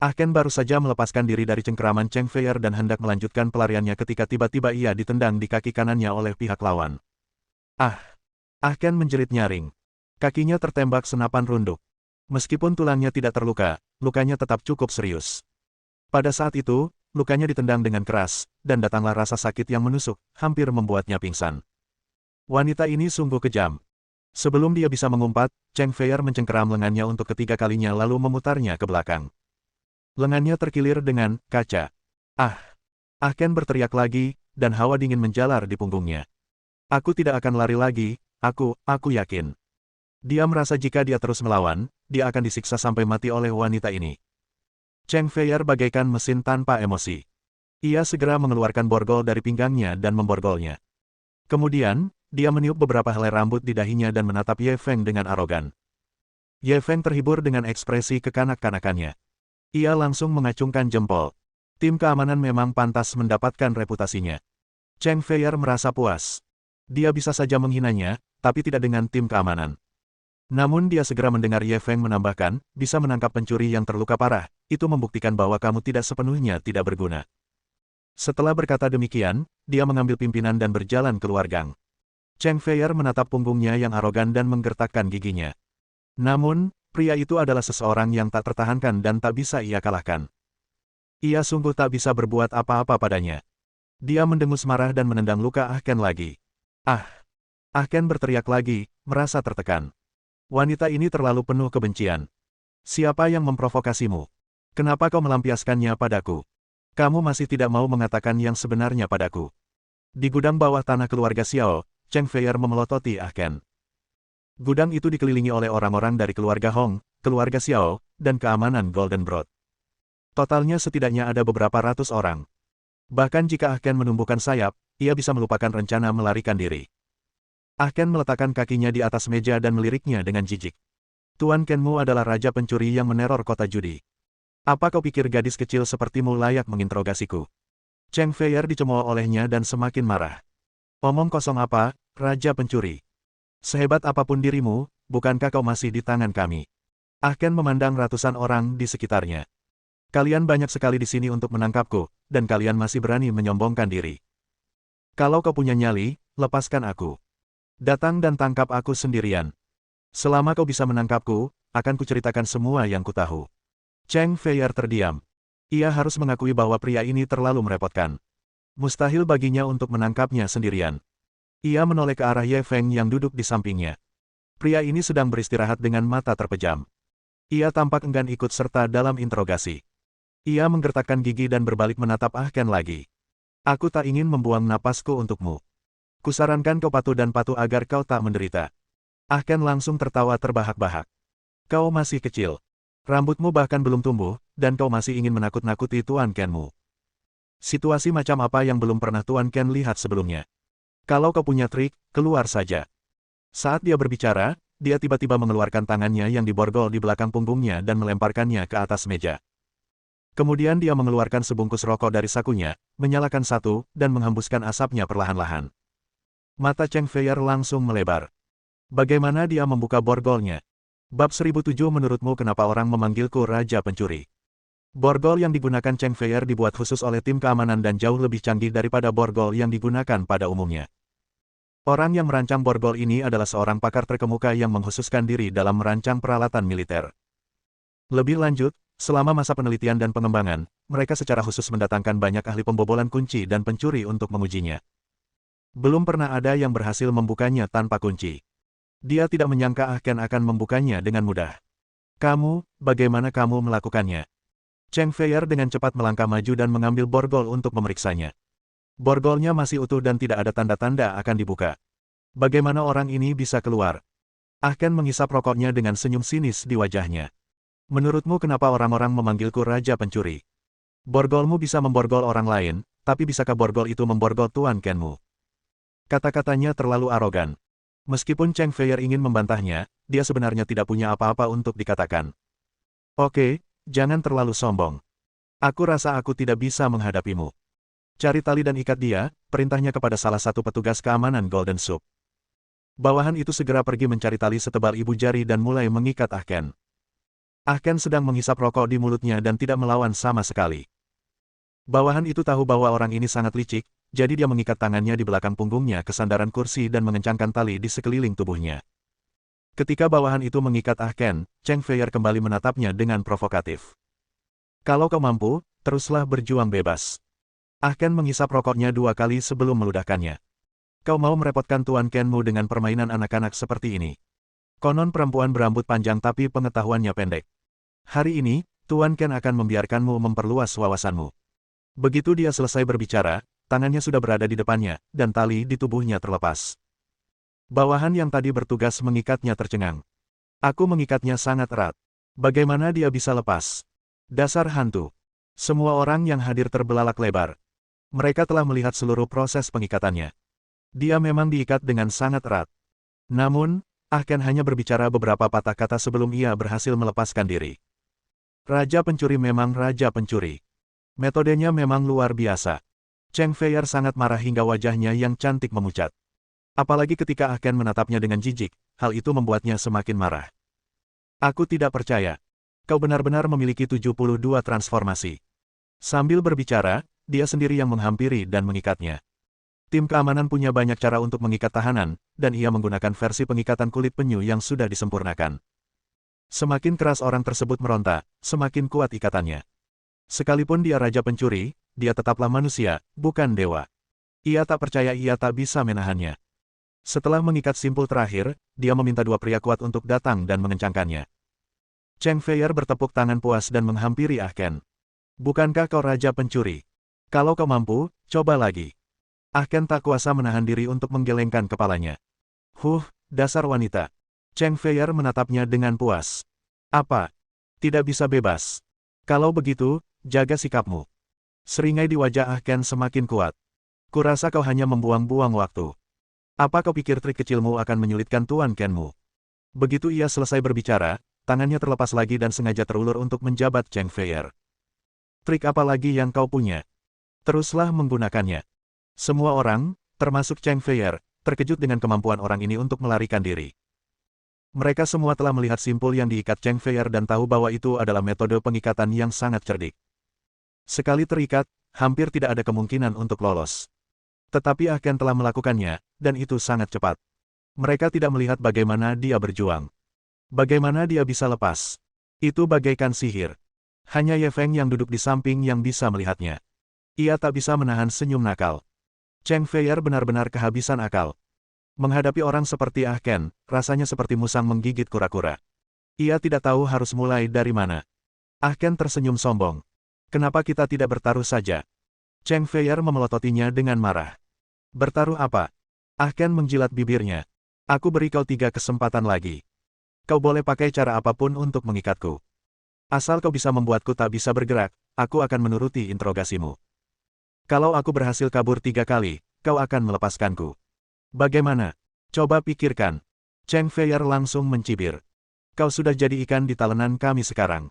Ah Ken baru saja melepaskan diri dari cengkeraman Cheng Feier dan hendak melanjutkan pelariannya ketika tiba-tiba ia ditendang di kaki kanannya oleh pihak lawan. Ah Ken menjerit nyaring. Kakinya tertembak senapan runduk. Meskipun tulangnya tidak terluka, lukanya tetap cukup serius. Pada saat itu, lukanya ditendang dengan keras, dan datanglah rasa sakit yang menusuk, hampir membuatnya pingsan. Wanita ini sungguh kejam. Sebelum dia bisa mengumpat, Cheng Feier mencengkeram lengannya untuk ketiga kalinya lalu memutarnya ke belakang. Lengannya terkilir dengan kaca. Ah Ken berteriak lagi, dan hawa dingin menjalar di punggungnya. "Aku tidak akan lari lagi, aku yakin." Dia merasa jika dia terus melawan, dia akan disiksa sampai mati oleh wanita ini. Cheng Feier bagaikan mesin tanpa emosi. Ia segera mengeluarkan borgol dari pinggangnya dan memborgolnya. Kemudian, dia meniup beberapa helai rambut di dahinya dan menatap Ye Feng dengan arogan. Ye Feng terhibur dengan ekspresi kekanak-kanakannya. Ia langsung mengacungkan jempol. Tim keamanan memang pantas mendapatkan reputasinya. Cheng Feier merasa puas. Dia bisa saja menghinanya, tapi tidak dengan tim keamanan. Namun dia segera mendengar Ye Feng menambahkan, "Bisa menangkap pencuri yang terluka parah, itu membuktikan bahwa kamu tidak sepenuhnya tidak berguna." Setelah berkata demikian, dia mengambil pimpinan dan berjalan keluar gang. Cheng Feier menatap punggungnya yang arogan dan menggertakkan giginya. Namun, pria itu adalah seseorang yang tak tertahankan dan tak bisa ia kalahkan. Ia sungguh tak bisa berbuat apa-apa padanya. Dia mendengus marah dan menendang luka Ah Ken lagi. Ah Ken berteriak lagi, merasa tertekan. Wanita ini terlalu penuh kebencian. "Siapa yang memprovokasimu? Kenapa kau melampiaskannya padaku? Kamu masih tidak mau mengatakan yang sebenarnya padaku." Di gudang bawah tanah keluarga Xiao, Cheng Feier memelototi Ah Ken. Gudang itu dikelilingi oleh orang-orang dari keluarga Hong, keluarga Xiao, dan keamanan Golden Brood. Totalnya setidaknya ada beberapa ratus orang. Bahkan jika Ah Ken menumbuhkan sayap, ia bisa melupakan rencana melarikan diri. Ah Ken meletakkan kakinya di atas meja dan meliriknya dengan jijik. "Tuan Kenmu adalah raja pencuri yang meneror kota judi. Apa kau pikir gadis kecil sepertimu layak menginterogasiku?" Cheng Feier dicemooh olehnya dan semakin marah. "Omong kosong apa, raja pencuri? Sehebat apapun dirimu, bukankah kau masih di tangan kami?" Ah Ken memandang ratusan orang di sekitarnya. "Kalian banyak sekali di sini untuk menangkapku, dan kalian masih berani menyombongkan diri. Kalau kau punya nyali, lepaskan aku. Datang dan tangkap aku sendirian. Selama kau bisa menangkapku, akan kuceritakan semua yang kutahu." Cheng Feier terdiam. Ia harus mengakui bahwa pria ini terlalu merepotkan. Mustahil baginya untuk menangkapnya sendirian. Ia menoleh ke arah Ye Feng yang duduk di sampingnya. Pria ini sedang beristirahat dengan mata terpejam. Ia tampak enggan ikut serta dalam interogasi. Ia menggertakkan gigi dan berbalik menatap Ah Ken lagi. "Aku tak ingin membuang napasku untukmu. Kusarankan kau patuh dan patuh agar kau tak menderita. Ah Ken langsung tertawa terbahak-bahak. Kau masih kecil. Rambutmu bahkan belum tumbuh, dan kau masih ingin menakut-nakuti Tuan Kenmu. Situasi macam apa yang belum pernah Tuan Ken lihat sebelumnya? Kalau kau punya trik, keluar saja. Saat dia berbicara, dia tiba-tiba mengeluarkan tangannya yang diborgol di belakang punggungnya dan melemparkannya ke atas meja. Kemudian dia mengeluarkan sebungkus rokok dari sakunya, menyalakan satu, dan menghembuskan asapnya perlahan-lahan. Mata Cheng Feier langsung melebar. Bagaimana dia membuka borgolnya? Bab 1007 menurutmu kenapa orang memanggilku Raja Pencuri? Borgol yang digunakan Cheng Feier dibuat khusus oleh tim keamanan dan jauh lebih canggih daripada borgol yang digunakan pada umumnya. Orang yang merancang borgol ini adalah seorang pakar terkemuka yang mengkhususkan diri dalam merancang peralatan militer. Lebih lanjut, selama masa penelitian dan pengembangan, mereka secara khusus mendatangkan banyak ahli pembobolan kunci dan pencuri untuk mengujinya. Belum pernah ada yang berhasil membukanya tanpa kunci. Dia tidak menyangka Ah Ken akan membukanya dengan mudah. Kamu, bagaimana kamu melakukannya? Cheng Feier dengan cepat melangkah maju dan mengambil borgol untuk memeriksanya. Borgolnya masih utuh dan tidak ada tanda-tanda akan dibuka. Bagaimana orang ini bisa keluar? Ah Ken menghisap rokoknya dengan senyum sinis di wajahnya. Menurutmu kenapa orang-orang memanggilku Raja Pencuri? Borgolmu bisa memborgol orang lain, tapi bisakah borgol itu memborgol Tuan Kenmu? Kata-katanya terlalu arogan. Meskipun Cheng Feier ingin membantahnya, dia sebenarnya tidak punya apa-apa untuk dikatakan. Oke, jangan terlalu sombong. Aku rasa aku tidak bisa menghadapimu. Cari tali dan ikat dia, perintahnya kepada salah satu petugas keamanan Golden Soup. Bawahan itu segera pergi mencari tali setebal ibu jari dan mulai mengikat Ah Ken. Ah Ken sedang menghisap rokok di mulutnya dan tidak melawan sama sekali. Bawahan itu tahu bahwa orang ini sangat licik, jadi dia mengikat tangannya di belakang punggungnya ke sandaran kursi dan mengencangkan tali di sekeliling tubuhnya. Ketika bawahan itu mengikat Ah Ken, Cheng Feier kembali menatapnya dengan provokatif. Kalau kau mampu, teruslah berjuang bebas. Ah Ken menghisap rokoknya 2 kali sebelum meludahkannya. Kau mau merepotkan Tuan Kenmu dengan permainan anak-anak seperti ini? Konon perempuan berambut panjang tapi pengetahuannya pendek. Hari ini, Tuan Ken akan membiarkanmu memperluas wawasanmu. Begitu dia selesai berbicara, tangannya sudah berada di depannya, dan tali di tubuhnya terlepas. Bawahan yang tadi bertugas mengikatnya tercengang. Aku mengikatnya sangat erat. Bagaimana dia bisa lepas? Dasar hantu. Semua orang yang hadir terbelalak lebar. Mereka telah melihat seluruh proses pengikatannya. Dia memang diikat dengan sangat erat. Namun, Ah Ken hanya berbicara beberapa patah kata sebelum ia berhasil melepaskan diri. Raja Pencuri memang Raja Pencuri. Metodenya memang luar biasa. Cheng Feier sangat marah hingga wajahnya yang cantik memucat. Apalagi ketika Ah Ken menatapnya dengan jijik, hal itu membuatnya semakin marah. Aku tidak percaya. Kau benar-benar memiliki 72 transformasi. Sambil berbicara, dia sendiri yang menghampiri dan mengikatnya. Tim keamanan punya banyak cara untuk mengikat tahanan, dan ia menggunakan versi pengikatan kulit penyu yang sudah disempurnakan. Semakin keras orang tersebut meronta, semakin kuat ikatannya. Sekalipun dia Raja Pencuri, dia tetaplah manusia, bukan dewa. Ia tak percaya ia tak bisa menahannya. Setelah mengikat simpul terakhir, dia meminta 2 pria kuat untuk datang dan mengencangkannya. Cheng Feier bertepuk tangan puas dan menghampiri Ah Ken. Bukankah kau Raja Pencuri? Kalau kau mampu, coba lagi. Ah Ken tak kuasa menahan diri untuk menggelengkan kepalanya. Dasar wanita. Cheng Feier menatapnya dengan puas. Apa? Tidak bisa bebas. Kalau begitu, jaga sikapmu. Seringai di wajah Ah Ken semakin kuat. Kurasa kau hanya membuang-buang waktu. Apa kau pikir trik kecilmu akan menyulitkan Tuan Kenmu? Begitu ia selesai berbicara, tangannya terlepas lagi dan sengaja terulur untuk menjabat Cheng Feier. Trik apa lagi yang kau punya? Teruslah menggunakannya. Semua orang, termasuk Cheng Feier, terkejut dengan kemampuan orang ini untuk melarikan diri. Mereka semua telah melihat simpul yang diikat Cheng Feier dan tahu bahwa itu adalah metode pengikatan yang sangat cerdik. Sekali terikat, hampir tidak ada kemungkinan untuk lolos. Tetapi Ah Ken telah melakukannya, dan itu sangat cepat. Mereka tidak melihat bagaimana dia berjuang. Bagaimana dia bisa lepas. Itu bagaikan sihir. Hanya Ye Feng yang duduk di samping yang bisa melihatnya. Ia tak bisa menahan senyum nakal. Cheng Feier benar-benar kehabisan akal. Menghadapi orang seperti Ah Ken, rasanya seperti musang menggigit kura-kura. Ia tidak tahu harus mulai dari mana. Ah Ken tersenyum sombong. Kenapa kita tidak bertaruh saja? Cheng Feier memelototinya dengan marah. Bertaruh apa? Ah Ken menjilat bibirnya. Aku beri kau 3 kesempatan lagi. Kau boleh pakai cara apapun untuk mengikatku. Asal kau bisa membuatku tak bisa bergerak, aku akan menuruti interogasimu. Kalau aku berhasil kabur 3 kali, kau akan melepaskanku. Bagaimana? Coba pikirkan. Cheng Feier langsung mencibir. Kau sudah jadi ikan di talenan kami sekarang.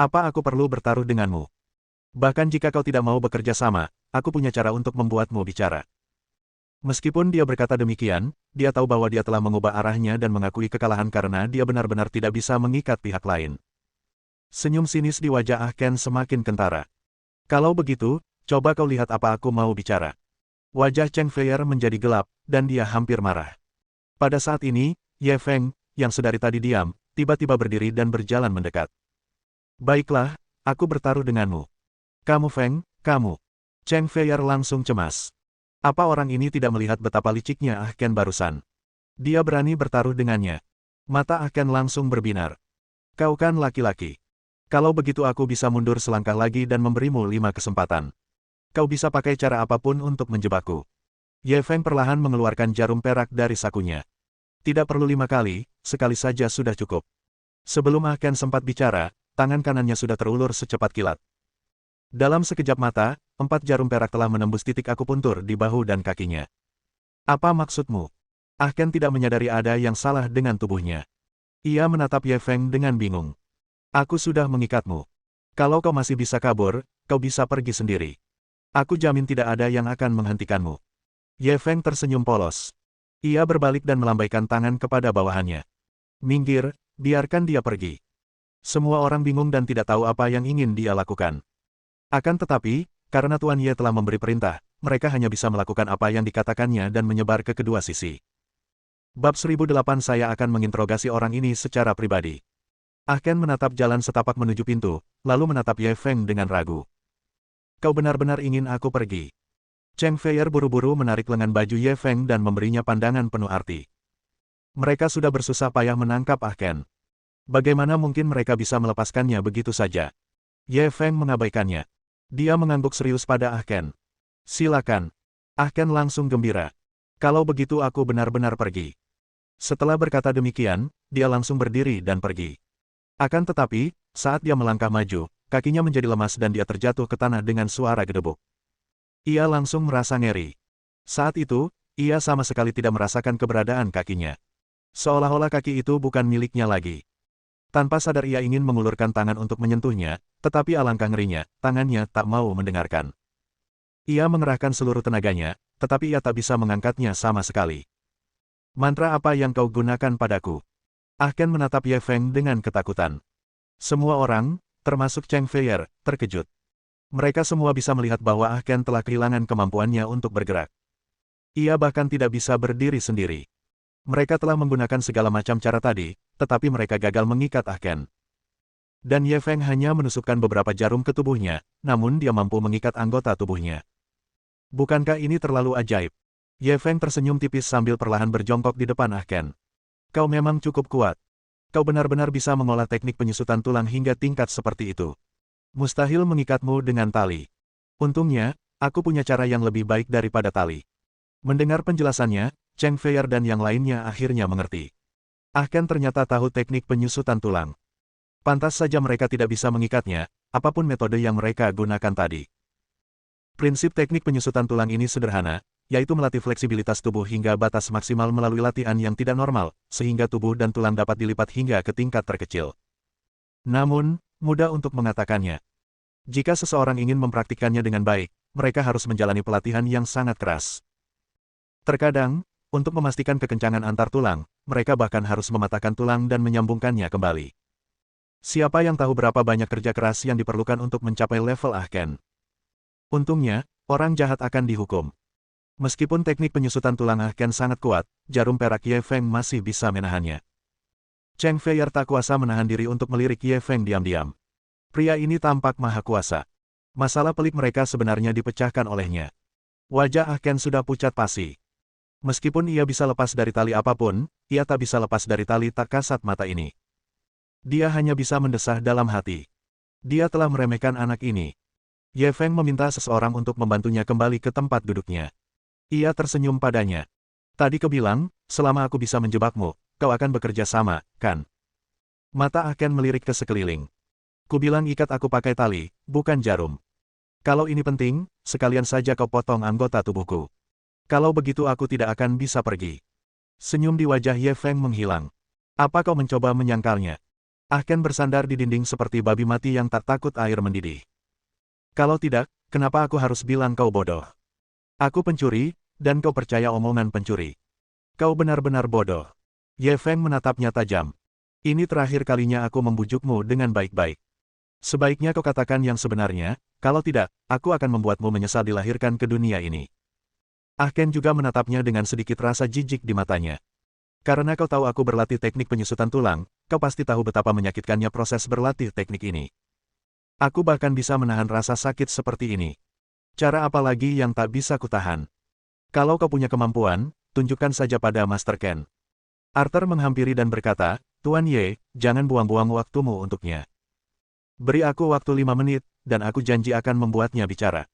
Apa aku perlu bertaruh denganmu? Bahkan jika kau tidak mau bekerja sama, aku punya cara untuk membuatmu bicara. Meskipun dia berkata demikian, dia tahu bahwa dia telah mengubah arahnya dan mengakui kekalahan karena dia benar-benar tidak bisa mengikat pihak lain. Senyum sinis di wajah Ah Ken semakin kentara. Kalau begitu, coba kau lihat apa aku mau bicara. Wajah Cheng Feier menjadi gelap, dan dia hampir marah. Pada saat ini, Ye Feng, yang sedari tadi diam, tiba-tiba berdiri dan berjalan mendekat. Baiklah, aku bertaruh denganmu. Kamu Feng, kamu. Cheng Feier langsung cemas. Apa orang ini tidak melihat betapa liciknya Ah Ken barusan? Dia berani bertaruh dengannya. Mata Ah Ken langsung berbinar. Kau kan laki-laki. Kalau begitu aku bisa mundur selangkah lagi dan memberimu 5 kesempatan. Kau bisa pakai cara apapun untuk menjebakku. Ye Feng perlahan mengeluarkan jarum perak dari sakunya. Tidak perlu 5 kali, sekali saja sudah cukup. Sebelum Ah Ken sempat bicara, tangan kanannya sudah terulur secepat kilat. Dalam sekejap mata, 4 jarum perak telah menembus titik akupuntur di bahu dan kakinya. Apa maksudmu? Ah Ken tidak menyadari ada yang salah dengan tubuhnya. Ia menatap Ye Feng dengan bingung. Aku sudah mengikatmu. Kalau kau masih bisa kabur, kau bisa pergi sendiri. Aku jamin tidak ada yang akan menghentikanmu. Ye Feng tersenyum polos. Ia berbalik dan melambaikan tangan kepada bawahannya. Minggir, biarkan dia pergi. Semua orang bingung dan tidak tahu apa yang ingin dia lakukan. Akan tetapi, karena Tuan Ye telah memberi perintah, mereka hanya bisa melakukan apa yang dikatakannya dan menyebar ke kedua sisi. Bab 1008 saya akan menginterogasi orang ini secara pribadi. Ah Ken menatap jalan setapak menuju pintu, lalu menatap Ye Feng dengan ragu. Kau benar-benar ingin aku pergi? Cheng Feier buru-buru menarik lengan baju Ye Feng dan memberinya pandangan penuh arti. Mereka sudah bersusah payah menangkap Ah Ken. Bagaimana mungkin mereka bisa melepaskannya begitu saja? Ye Feng mengabaikannya. Dia mengangguk serius pada Ah Ken. Silakan. Ah Ken langsung gembira. Kalau begitu aku benar-benar pergi. Setelah berkata demikian, dia langsung berdiri dan pergi. Akan tetapi, saat dia melangkah maju, kakinya menjadi lemas dan dia terjatuh ke tanah dengan suara gedebuk. Ia langsung merasa ngeri. Saat itu, ia sama sekali tidak merasakan keberadaan kakinya. Seolah-olah kaki itu bukan miliknya lagi. Tanpa sadar ia ingin mengulurkan tangan untuk menyentuhnya, tetapi alangkah ngerinya, tangannya tak mau mendengarkan. Ia mengerahkan seluruh tenaganya, tetapi ia tak bisa mengangkatnya sama sekali. Mantra apa yang kau gunakan padaku? Ah Ken menatap Ye Feng dengan ketakutan. Semua orang, termasuk Cheng Feier, terkejut. Mereka semua bisa melihat bahwa Ah Ken telah kehilangan kemampuannya untuk bergerak. Ia bahkan tidak bisa berdiri sendiri. Mereka telah menggunakan segala macam cara tadi, tetapi mereka gagal mengikat Ah Ken. Dan Ye Feng hanya menusukkan beberapa jarum ke tubuhnya, namun dia mampu mengikat anggota tubuhnya. Bukankah ini terlalu ajaib? Ye Feng tersenyum tipis sambil perlahan berjongkok di depan Ah Ken. Kau memang cukup kuat. Kau benar-benar bisa mengolah teknik penyusutan tulang hingga tingkat seperti itu. Mustahil mengikatmu dengan tali. Untungnya, aku punya cara yang lebih baik daripada tali. Mendengar penjelasannya, Cheng Feier dan yang lainnya akhirnya mengerti. Ah Ken ternyata tahu teknik penyusutan tulang. Pantas saja mereka tidak bisa mengikatnya, apapun metode yang mereka gunakan tadi. Prinsip teknik penyusutan tulang ini sederhana, yaitu melatih fleksibilitas tubuh hingga batas maksimal melalui latihan yang tidak normal, sehingga tubuh dan tulang dapat dilipat hingga ke tingkat terkecil. Namun, mudah untuk mengatakannya. Jika seseorang ingin mempraktikkannya dengan baik, mereka harus menjalani pelatihan yang sangat keras. Terkadang, untuk memastikan kekencangan antar tulang, mereka bahkan harus mematahkan tulang dan menyambungkannya kembali. Siapa yang tahu berapa banyak kerja keras yang diperlukan untuk mencapai level Ah Ken? Untungnya, orang jahat akan dihukum. Meskipun teknik penyusutan tulang Ah Ken sangat kuat, jarum perak Ye Feng masih bisa menahannya. Cheng Feier tak kuasa menahan diri untuk melirik Ye Feng diam-diam. Pria ini tampak maha kuasa. Masalah pelik mereka sebenarnya dipecahkan olehnya. Wajah Ah Ken sudah pucat pasi. Meskipun ia bisa lepas dari tali apapun, ia tak bisa lepas dari tali tak kasat mata ini. Dia hanya bisa mendesah dalam hati. Dia telah meremehkan anak ini. Ye Feng meminta seseorang untuk membantunya kembali ke tempat duduknya. Ia tersenyum padanya. Tadi kau bilang, selama aku bisa menjebakmu, kau akan bekerja sama, kan? Mata Ah Ken melirik ke sekeliling. Ku bilang ikat aku pakai tali, bukan jarum. Kalau ini penting, sekalian saja kau potong anggota tubuhku. Kalau begitu aku tidak akan bisa pergi. Senyum di wajah Ye Feng menghilang. Apa kau mencoba menyangkalnya? Ah Ken bersandar di dinding seperti babi mati yang tak takut air mendidih. Kalau tidak, kenapa aku harus bilang kau bodoh? Aku pencuri, dan kau percaya omongan pencuri. Kau benar-benar bodoh. Ye Feng menatapnya tajam. Ini terakhir kalinya aku membujukmu dengan baik-baik. Sebaiknya kau katakan yang sebenarnya, kalau tidak, aku akan membuatmu menyesal dilahirkan ke dunia ini. Ah Ken juga menatapnya dengan sedikit rasa jijik di matanya. Karena kau tahu aku berlatih teknik penyusutan tulang, kau pasti tahu betapa menyakitkannya proses berlatih teknik ini. Aku bahkan bisa menahan rasa sakit seperti ini. Cara apa lagi yang tak bisa kutahan? Kalau kau punya kemampuan, tunjukkan saja pada Master Ken. Arthur menghampiri dan berkata, Tuan Ye, jangan buang-buang waktumu untuknya. Beri aku waktu 5 menit, dan aku janji akan membuatnya bicara.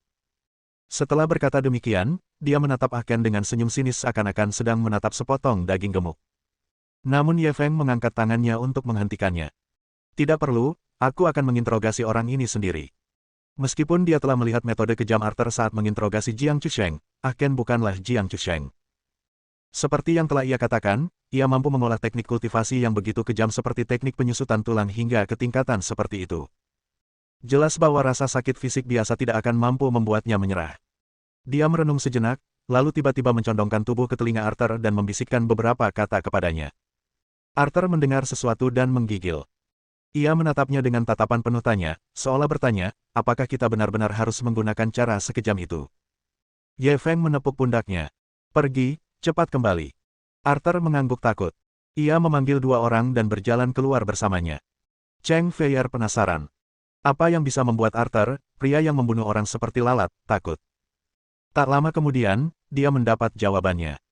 Setelah berkata demikian, dia menatap Ah Ken dengan senyum sinis seakan-akan sedang menatap sepotong daging gemuk. Namun Ye Feng mengangkat tangannya untuk menghentikannya. Tidak perlu, aku akan menginterogasi orang ini sendiri. Meskipun dia telah melihat metode kejam Arthur saat menginterogasi Jiang Chusheng, Ah Ken bukanlah Jiang Chusheng. Seperti yang telah ia katakan, ia mampu mengolah teknik kultivasi yang begitu kejam seperti teknik penyusutan tulang hingga ke tingkatan seperti itu. Jelas bahwa rasa sakit fisik biasa tidak akan mampu membuatnya menyerah. Dia merenung sejenak, lalu tiba-tiba mencondongkan tubuh ke telinga Arthur dan membisikkan beberapa kata kepadanya. Arthur mendengar sesuatu dan menggigil. Ia menatapnya dengan tatapan penuh tanya, seolah bertanya, apakah kita benar-benar harus menggunakan cara sekejam itu? Ye Feng menepuk pundaknya. Pergi, cepat kembali. Arthur mengangguk takut. Ia memanggil 2 orang dan berjalan keluar bersamanya. Cheng Feier penasaran. Apa yang bisa membuat Arthur, pria yang membunuh orang seperti lalat, takut? Tak lama kemudian, dia mendapat jawabannya.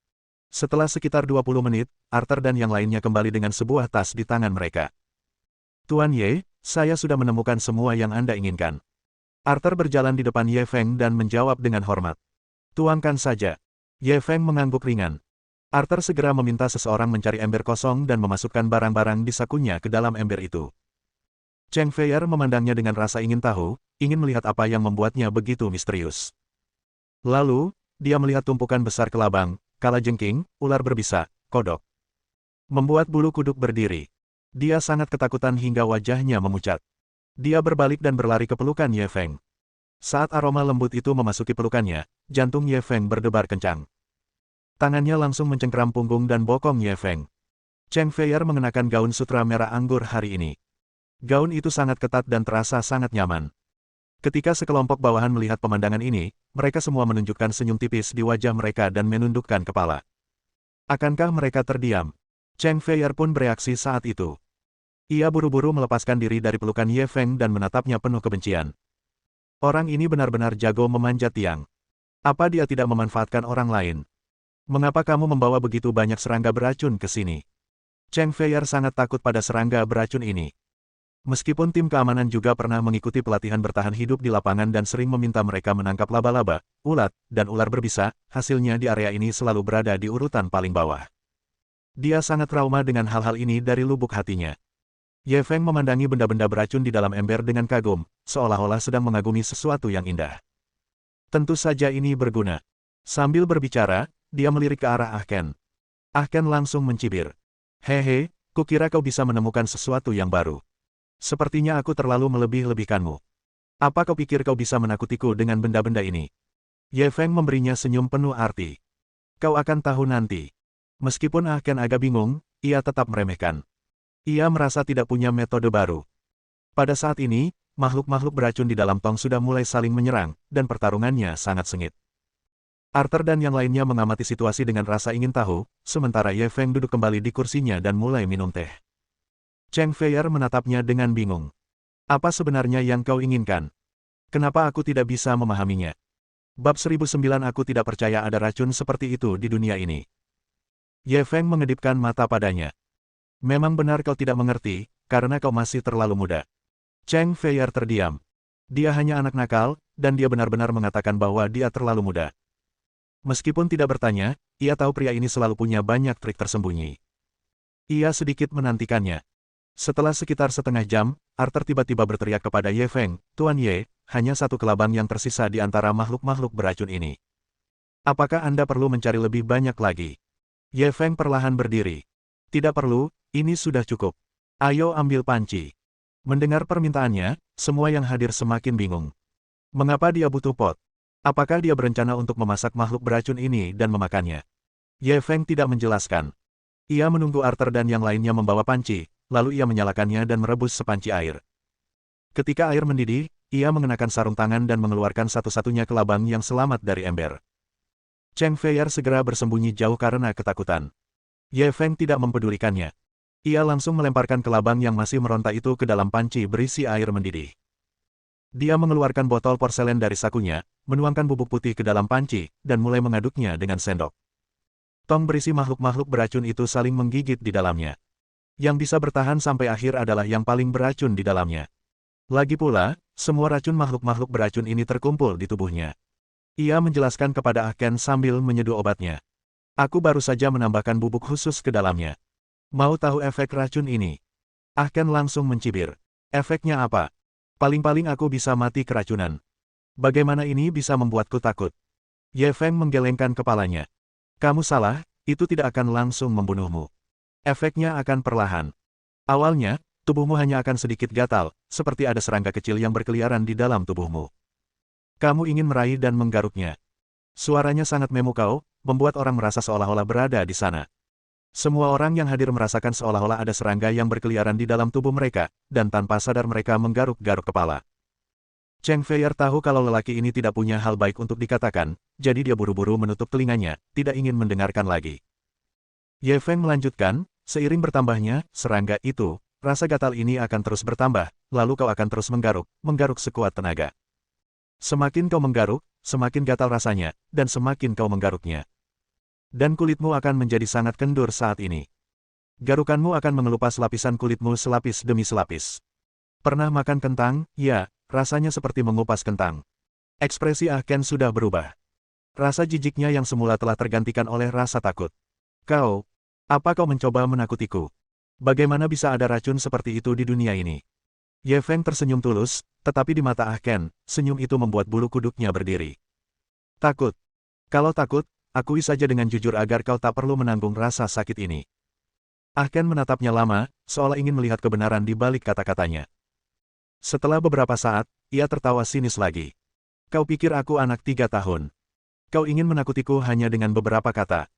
Setelah sekitar 20 menit, Arthur dan yang lainnya kembali dengan sebuah tas di tangan mereka. Tuan Ye, saya sudah menemukan semua yang Anda inginkan. Arthur berjalan di depan Ye Feng dan menjawab dengan hormat. Tuangkan saja. Ye Feng mengangguk ringan. Arthur segera meminta seseorang mencari ember kosong dan memasukkan barang-barang di sakunya ke dalam ember itu. Cheng Feier memandangnya dengan rasa ingin tahu, ingin melihat apa yang membuatnya begitu misterius. Lalu, dia melihat tumpukan besar kelabang, kalajengking, ular berbisa, kodok. Membuat bulu kuduk berdiri. Dia sangat ketakutan hingga wajahnya memucat. Dia berbalik dan berlari ke pelukan Ye Feng. Saat aroma lembut itu memasuki pelukannya, jantung Ye Feng berdebar kencang. Tangannya langsung mencengkeram punggung dan bokong Ye Feng. Cheng Feier mengenakan gaun sutra merah anggur hari ini. Gaun itu sangat ketat dan terasa sangat nyaman. Ketika sekelompok bawahan melihat pemandangan ini, mereka semua menunjukkan senyum tipis di wajah mereka dan menundukkan kepala. Akankah mereka terdiam? Cheng Feier pun bereaksi saat itu. Ia buru-buru melepaskan diri dari pelukan Ye Feng dan menatapnya penuh kebencian. Orang ini benar-benar jago memanjat tiang. Apa dia tidak memanfaatkan orang lain? Mengapa kamu membawa begitu banyak serangga beracun ke sini? Cheng Feier sangat takut pada serangga beracun ini. Meskipun tim keamanan juga pernah mengikuti pelatihan bertahan hidup di lapangan dan sering meminta mereka menangkap laba-laba, ulat, dan ular berbisa, hasilnya di area ini selalu berada di urutan paling bawah. Dia sangat trauma dengan hal-hal ini dari lubuk hatinya. Ye Feng memandangi benda-benda beracun di dalam ember dengan kagum, seolah-olah sedang mengagumi sesuatu yang indah. Tentu saja ini berguna. Sambil berbicara, dia melirik ke arah Ah Ken. Ah Ken langsung mencibir. Hehe, kukira kau bisa menemukan sesuatu yang baru. Sepertinya aku terlalu melebih-lebihkanmu. Apa kau pikir kau bisa menakutiku dengan benda-benda ini? Ye Feng memberinya senyum penuh arti. Kau akan tahu nanti. Meskipun Ah Ken agak bingung, ia tetap meremehkan. Ia merasa tidak punya metode baru. Pada saat ini, makhluk-makhluk beracun di dalam tong sudah mulai saling menyerang, dan pertarungannya sangat sengit. Arthur dan yang lainnya mengamati situasi dengan rasa ingin tahu, sementara Ye Feng duduk kembali di kursinya dan mulai minum teh. Cheng Feier menatapnya dengan bingung. Apa sebenarnya yang kau inginkan? Kenapa aku tidak bisa memahaminya? Bab 1009 aku tidak percaya ada racun seperti itu di dunia ini. Ye Feng mengedipkan mata padanya. Memang benar kau tidak mengerti, karena kau masih terlalu muda. Cheng Feier terdiam. Dia hanya anak nakal, dan dia benar-benar mengatakan bahwa dia terlalu muda. Meskipun tidak bertanya, ia tahu pria ini selalu punya banyak trik tersembunyi. Ia sedikit menantikannya. Setelah sekitar setengah jam, Arthur tiba-tiba berteriak kepada Ye Feng, "Tuan Ye, hanya satu kelabang yang tersisa di antara makhluk-makhluk beracun ini. Apakah Anda perlu mencari lebih banyak lagi?" Ye Feng perlahan berdiri. "Tidak perlu, ini sudah cukup. Ayo ambil panci." Mendengar permintaannya, semua yang hadir semakin bingung. Mengapa dia butuh pot? Apakah dia berencana untuk memasak makhluk beracun ini dan memakannya? Ye Feng tidak menjelaskan. Ia menunggu Arthur dan yang lainnya membawa panci, lalu ia menyalakannya dan merebus sepanci air. Ketika air mendidih, ia mengenakan sarung tangan dan mengeluarkan satu-satunya kelabang yang selamat dari ember. Cheng Feier segera bersembunyi jauh karena ketakutan. Ye Feng tidak mempedulikannya. Ia langsung melemparkan kelabang yang masih meronta itu ke dalam panci berisi air mendidih. Dia mengeluarkan botol porselen dari sakunya, menuangkan bubuk putih ke dalam panci, dan mulai mengaduknya dengan sendok. Tong berisi makhluk-makhluk beracun itu saling menggigit di dalamnya. Yang bisa bertahan sampai akhir adalah yang paling beracun di dalamnya. Lagi pula, semua racun makhluk-makhluk beracun ini terkumpul di tubuhnya. Ia menjelaskan kepada Ah Ken sambil menyeduh obatnya. "Aku baru saja menambahkan bubuk khusus ke dalamnya. Mau tahu efek racun ini?" Ah Ken langsung mencibir. "Efeknya apa? Paling-paling aku bisa mati keracunan. Bagaimana ini bisa membuatku takut?" Ye Feng menggelengkan kepalanya. "Kamu salah, itu tidak akan langsung membunuhmu. Efeknya akan perlahan. Awalnya, tubuhmu hanya akan sedikit gatal, seperti ada serangga kecil yang berkeliaran di dalam tubuhmu. Kamu ingin meraih dan menggaruknya." Suaranya sangat memukau, membuat orang merasa seolah-olah berada di sana. Semua orang yang hadir merasakan seolah-olah ada serangga yang berkeliaran di dalam tubuh mereka, dan tanpa sadar mereka menggaruk-garuk kepala. Cheng Feier tahu kalau lelaki ini tidak punya hal baik untuk dikatakan, jadi dia buru-buru menutup telinganya, tidak ingin mendengarkan lagi. Ye Feng melanjutkan, "Seiring bertambahnya serangga itu, rasa gatal ini akan terus bertambah, lalu kau akan terus menggaruk sekuat tenaga. Semakin kau menggaruk, semakin gatal rasanya, dan semakin kau menggaruknya. Dan kulitmu akan menjadi sangat kendur saat ini. Garukanmu akan mengelupas lapisan kulitmu selapis demi selapis. Pernah makan kentang? Ya, rasanya seperti mengupas kentang." Ekspresi Ah Ken sudah berubah. Rasa jijiknya yang semula telah tergantikan oleh rasa takut. Apa kau mencoba menakutiku? Bagaimana bisa ada racun seperti itu di dunia ini?" Ye Feng tersenyum tulus, tetapi di mata Ah Ken, senyum itu membuat bulu kuduknya berdiri. "Takut? Kalau takut, akui saja dengan jujur agar kau tak perlu menanggung rasa sakit ini." Ah Ken menatapnya lama, seolah ingin melihat kebenaran di balik kata-katanya. Setelah beberapa saat, ia tertawa sinis lagi. "Kau pikir aku anak 3 tahun? Kau ingin menakutiku hanya dengan beberapa kata.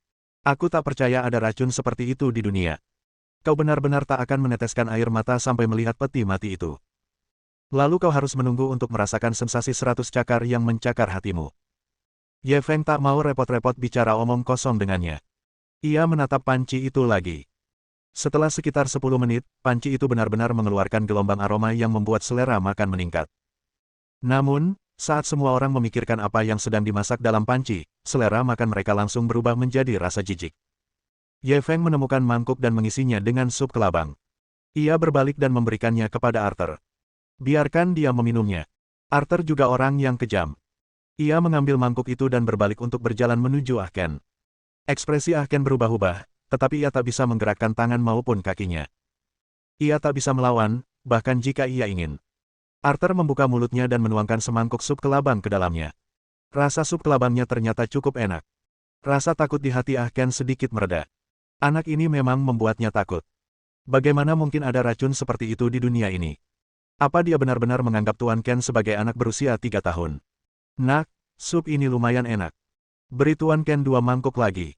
Aku tak percaya ada racun seperti itu di dunia. Kau benar-benar tak akan meneteskan air mata sampai melihat peti mati itu. Lalu kau harus menunggu untuk merasakan sensasi 100 cakar yang mencakar hatimu." Ye Feng tak mau repot-repot bicara omong kosong dengannya. Ia menatap panci itu lagi. Setelah sekitar 10 menit, panci itu benar-benar mengeluarkan gelombang aroma yang membuat selera makan meningkat. Namun, saat semua orang memikirkan apa yang sedang dimasak dalam panci, selera makan mereka langsung berubah menjadi rasa jijik. Ye Feng menemukan mangkuk dan mengisinya dengan sup kelabang. Ia berbalik dan memberikannya kepada Arthur. "Biarkan dia meminumnya." Arthur juga orang yang kejam. Ia mengambil mangkuk itu dan berbalik untuk berjalan menuju Ah Ken. Ekspresi Ah Ken berubah-ubah, tetapi ia tak bisa menggerakkan tangan maupun kakinya. Ia tak bisa melawan, bahkan jika ia ingin. Arthur membuka mulutnya dan menuangkan semangkuk sup kelabang ke dalamnya. Rasa sup kelabangnya ternyata cukup enak. Rasa takut di hati Ah Ken sedikit mereda. Anak ini memang membuatnya takut. Bagaimana mungkin ada racun seperti itu di dunia ini? Apa dia benar-benar menganggap Tuan Ken sebagai anak berusia 3 tahun? "Nak, sup ini lumayan enak. Beri Tuan Ken 2 mangkuk lagi."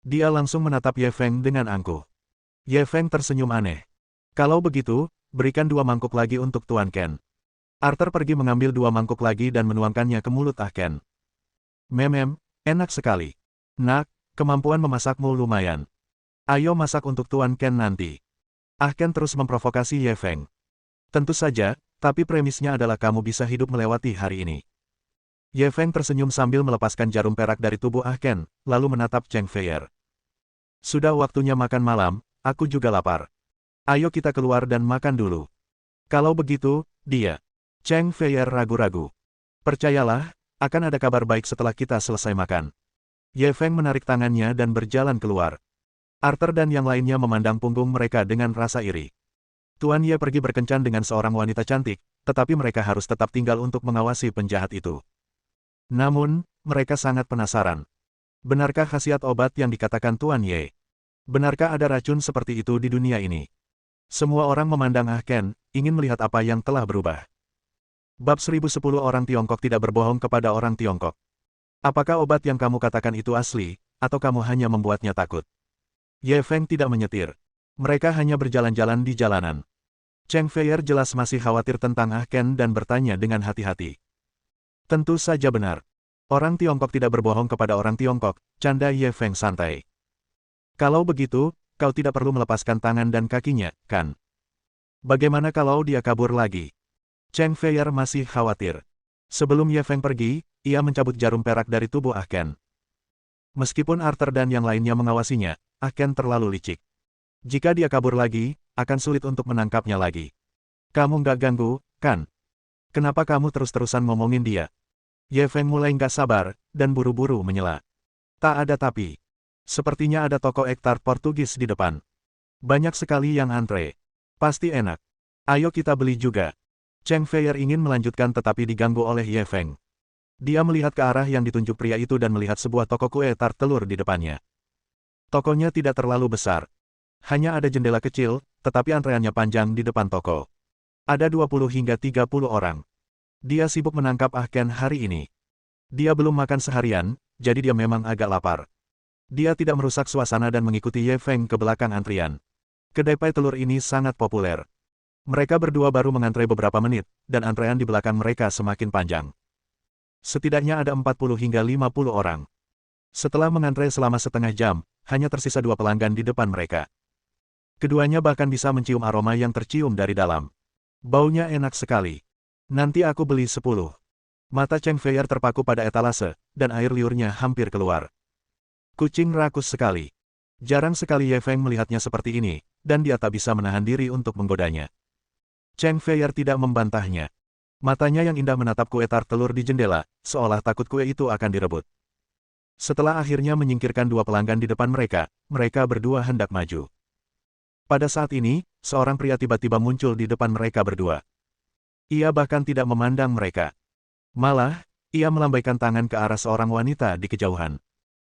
Dia langsung menatap Ye Feng dengan angkuh. Ye Feng tersenyum aneh. "Kalau begitu, berikan 2 mangkuk lagi untuk Tuan Ken." Arthur pergi mengambil 2 mangkuk lagi dan menuangkannya ke mulut Ah Ken. Enak sekali. Nak, kemampuan memasakmu lumayan. Ayo masak untuk Tuan Ken nanti." Ah Ken terus memprovokasi Ye Feng. "Tentu saja, tapi premisnya adalah kamu bisa hidup melewati hari ini." Ye Feng tersenyum sambil melepaskan jarum perak dari tubuh Ah Ken, lalu menatap Cheng Feier. "Sudah waktunya makan malam, aku juga lapar. Ayo kita keluar dan makan dulu." "Kalau begitu, dia." Cheng Feier ragu-ragu. "Percayalah, akan ada kabar baik setelah kita selesai makan." Ye Feng menarik tangannya dan berjalan keluar. Arthur dan yang lainnya memandang punggung mereka dengan rasa iri. Tuan Ye pergi berkencan dengan seorang wanita cantik, tetapi mereka harus tetap tinggal untuk mengawasi penjahat itu. Namun, mereka sangat penasaran. Benarkah khasiat obat yang dikatakan Tuan Ye? Benarkah ada racun seperti itu di dunia ini? Semua orang memandang Ah Ken, ingin melihat apa yang telah berubah. Bab 1010 orang Tiongkok tidak berbohong kepada orang Tiongkok. Apakah obat yang kamu katakan itu asli, atau kamu hanya membuatnya takut? Ye Feng tidak menyetir. Mereka hanya berjalan-jalan di jalanan. Cheng Feier jelas masih khawatir tentang Ah Ken dan bertanya dengan hati-hati. Tentu saja benar. Orang Tiongkok tidak berbohong kepada orang Tiongkok, canda Ye Feng santai. Kalau begitu, kau tidak perlu melepaskan tangan dan kakinya, kan? Bagaimana kalau dia kabur lagi? Cheng Feier masih khawatir. Sebelum Ye Feng pergi, ia mencabut jarum perak dari tubuh Ah Ken. Meskipun Arthur dan yang lainnya mengawasinya, Ah Ken terlalu licik. Jika dia kabur lagi, akan sulit untuk menangkapnya lagi. Kamu nggak ganggu, kan? Kenapa kamu terus-terusan ngomongin dia? Ye Feng mulai nggak sabar, dan buru-buru menyela. Tak ada tapi. Sepertinya ada toko ektar Portugis di depan. Banyak sekali yang antre. Pasti enak. Ayo kita beli juga. Cheng Feier ingin melanjutkan tetapi diganggu oleh Ye Feng. Dia melihat ke arah yang ditunjuk pria itu dan melihat sebuah toko kue tart telur di depannya. Tokonya tidak terlalu besar. Hanya ada jendela kecil, tetapi antreannya panjang di depan toko. Ada 20 hingga 30 orang. Dia sibuk menangkap Ah Ken hari ini. Dia belum makan seharian, jadi dia memang agak lapar. Dia tidak merusak suasana dan mengikuti Ye Feng ke belakang antrian. Kedai pai telur ini sangat populer. Mereka berdua baru mengantre beberapa menit, dan antrean di belakang mereka semakin panjang. Setidaknya ada 40 hingga 50 orang. Setelah mengantre selama setengah jam, hanya tersisa 2 pelanggan di depan mereka. Keduanya bahkan bisa mencium aroma yang tercium dari dalam. Baunya enak sekali. Nanti aku beli 10. Mata Cheng Feier terpaku pada etalase, dan air liurnya hampir keluar. Kucing rakus sekali. Jarang sekali Ye Feng melihatnya seperti ini, dan dia tak bisa menahan diri untuk menggodanya. Cheng Feier tidak membantahnya. Matanya yang indah menatap kue tart telur di jendela, seolah takut kue itu akan direbut. Setelah akhirnya menyingkirkan 2 pelanggan di depan mereka, mereka berdua hendak maju. Pada saat ini, seorang pria tiba-tiba muncul di depan mereka berdua. Ia bahkan tidak memandang mereka. Malah, ia melambaikan tangan ke arah seorang wanita di kejauhan.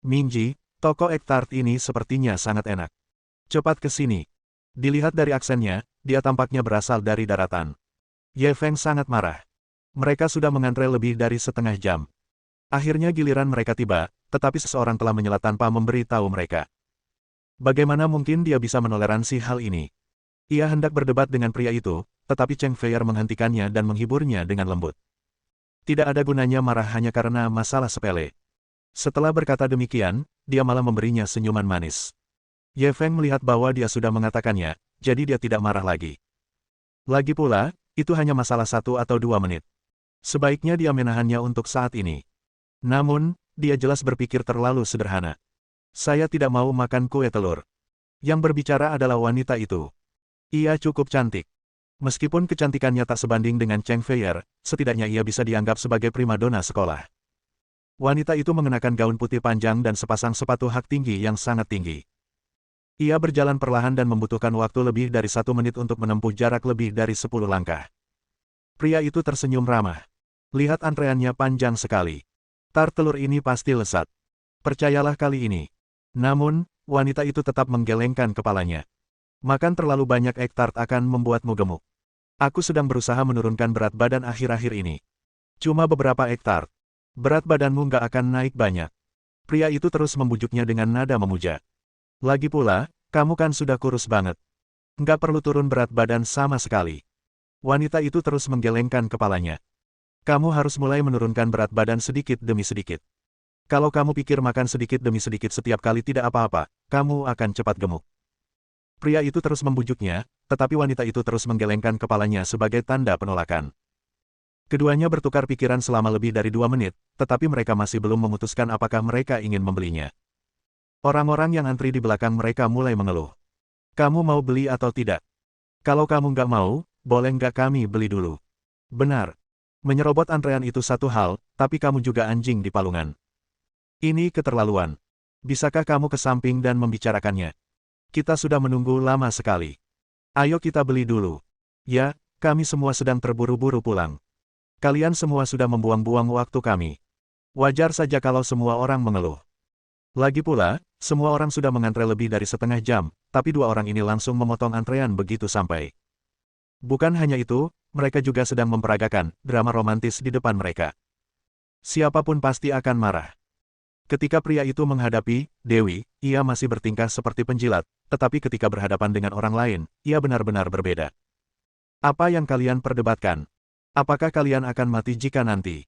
Mingji, toko ek tart ini sepertinya sangat enak. Cepat ke sini. Dilihat dari aksennya, dia tampaknya berasal dari daratan. Ye Feng sangat marah. Mereka sudah mengantre lebih dari setengah jam. Akhirnya giliran mereka tiba, tetapi seseorang telah menyela tanpa memberi tahu mereka. Bagaimana mungkin dia bisa menoleransi hal ini? Ia hendak berdebat dengan pria itu, tetapi Cheng Feier menghentikannya dan menghiburnya dengan lembut. Tidak ada gunanya marah hanya karena masalah sepele. Setelah berkata demikian, dia malah memberinya senyuman manis. Ye Feng melihat bahwa dia sudah mengatakannya, jadi dia tidak marah lagi. Lagi pula, itu hanya masalah 1 atau 2 menit. Sebaiknya dia menahannya untuk saat ini. Namun, dia jelas berpikir terlalu sederhana. Saya tidak mau makan kue telur. Yang berbicara adalah wanita itu. Ia cukup cantik. Meskipun kecantikannya tak sebanding dengan Cheng Feier, setidaknya ia bisa dianggap sebagai primadona sekolah. Wanita itu mengenakan gaun putih panjang dan sepasang sepatu hak tinggi yang sangat tinggi. Ia berjalan perlahan dan membutuhkan waktu lebih dari 1 menit untuk menempuh jarak lebih dari 10 langkah. Pria itu tersenyum ramah. Lihat antreannya panjang sekali. Tart telur ini pasti lezat. Percayalah kali ini. Namun, wanita itu tetap menggelengkan kepalanya. Makan terlalu banyak ek tart akan membuatmu gemuk. Aku sedang berusaha menurunkan berat badan akhir-akhir ini. Cuma beberapa ek tart. Berat badanmu nggak akan naik banyak. Pria itu terus membujuknya dengan nada memuja. Lagi pula, kamu kan sudah kurus banget. Nggak perlu turun berat badan sama sekali. Wanita itu terus menggelengkan kepalanya. Kamu harus mulai menurunkan berat badan sedikit demi sedikit. Kalau kamu pikir makan sedikit demi sedikit setiap kali tidak apa-apa, kamu akan cepat gemuk. Pria itu terus membujuknya, tetapi wanita itu terus menggelengkan kepalanya sebagai tanda penolakan. Keduanya bertukar pikiran selama lebih dari 2 menit, tetapi mereka masih belum memutuskan apakah mereka ingin membelinya. Orang-orang yang antri di belakang mereka mulai mengeluh. Kamu mau beli atau tidak? Kalau kamu nggak mau, boleh nggak kami beli dulu? Benar. Menyerobot antrean itu satu hal, tapi kamu juga anjing di palungan. Ini keterlaluan. Bisakah kamu ke samping dan membicarakannya? Kita sudah menunggu lama sekali. Ayo kita beli dulu. Ya, kami semua sedang terburu-buru pulang. Kalian semua sudah membuang-buang waktu kami. Wajar saja kalau semua orang mengeluh. Lagi pula, semua orang sudah mengantre lebih dari setengah jam, tapi dua orang ini langsung memotong antrean begitu sampai. Bukan hanya itu, mereka juga sedang memperagakan drama romantis di depan mereka. Siapapun pasti akan marah. Ketika pria itu menghadapi Dewi, ia masih bertingkah seperti penjilat, tetapi ketika berhadapan dengan orang lain, ia benar-benar berbeda. Apa yang kalian perdebatkan? Apakah kalian akan mati jika nanti?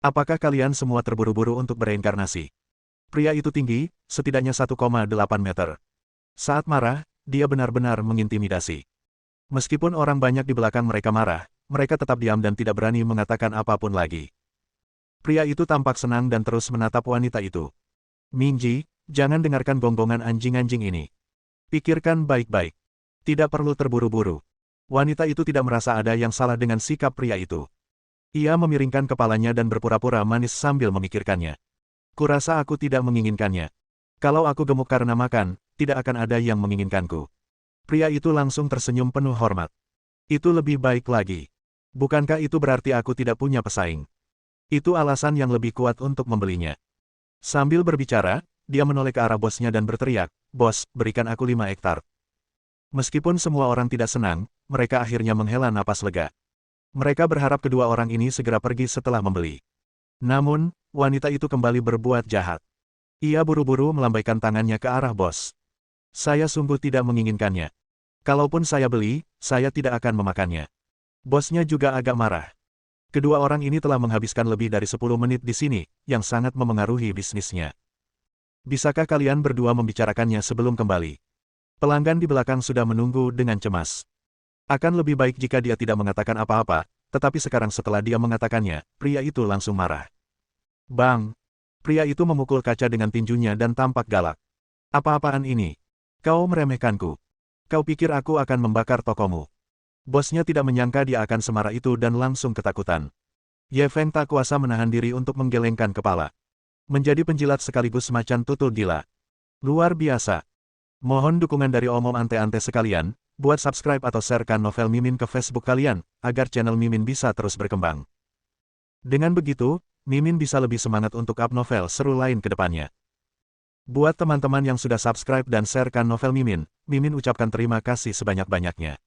Apakah kalian semua terburu-buru untuk bereinkarnasi? Pria itu tinggi, setidaknya 1,8 meter. Saat marah, dia benar-benar mengintimidasi. Meskipun orang banyak di belakang mereka marah, mereka tetap diam dan tidak berani mengatakan apapun lagi. Pria itu tampak senang dan terus menatap wanita itu. Mingji, jangan dengarkan gonggongan anjing-anjing ini. Pikirkan baik-baik. Tidak perlu terburu-buru. Wanita itu tidak merasa ada yang salah dengan sikap pria itu. Ia memiringkan kepalanya dan berpura-pura manis sambil memikirkannya. Kurasa aku tidak menginginkannya. Kalau aku gemuk karena makan, tidak akan ada yang menginginkanku. Pria itu langsung tersenyum penuh hormat. Itu lebih baik lagi. Bukankah itu berarti aku tidak punya pesaing? Itu alasan yang lebih kuat untuk membelinya. Sambil berbicara, dia menoleh ke arah bosnya dan berteriak, "Bos, berikan aku 5 hektar." Meskipun semua orang tidak senang, mereka akhirnya menghela napas lega. Mereka berharap kedua orang ini segera pergi setelah membeli. Namun, wanita itu kembali berbuat jahat. Ia buru-buru melambaikan tangannya ke arah bos. "Saya sungguh tidak menginginkannya. Kalaupun saya beli, saya tidak akan memakannya." Bosnya juga agak marah. Kedua orang ini telah menghabiskan lebih dari 10 menit di sini, yang sangat memengaruhi bisnisnya. Bisakah kalian berdua membicarakannya sebelum kembali? Pelanggan di belakang sudah menunggu dengan cemas. Akan lebih baik jika dia tidak mengatakan apa-apa, tetapi sekarang setelah dia mengatakannya, pria itu langsung marah. Bang! Pria itu memukul kaca dengan tinjunya dan tampak galak. "Apa-apaan ini? Kau meremehkanku. Kau pikir aku akan membakar tokomu?" Bosnya tidak menyangka dia akan semarah itu dan langsung ketakutan. Ye Feng tak kuasa menahan diri untuk menggelengkan kepala. Menjadi penjilat sekaligus macan tutul gila. Luar biasa. Mohon dukungan dari omom ante-ante sekalian, buat subscribe atau sharekan novel Mimin ke Facebook kalian, agar channel Mimin bisa terus berkembang. Dengan begitu, Mimin bisa lebih semangat untuk up novel seru lain ke depannya. Buat teman-teman yang sudah subscribe dan sharekan novel Mimin, Mimin ucapkan terima kasih sebanyak-banyaknya.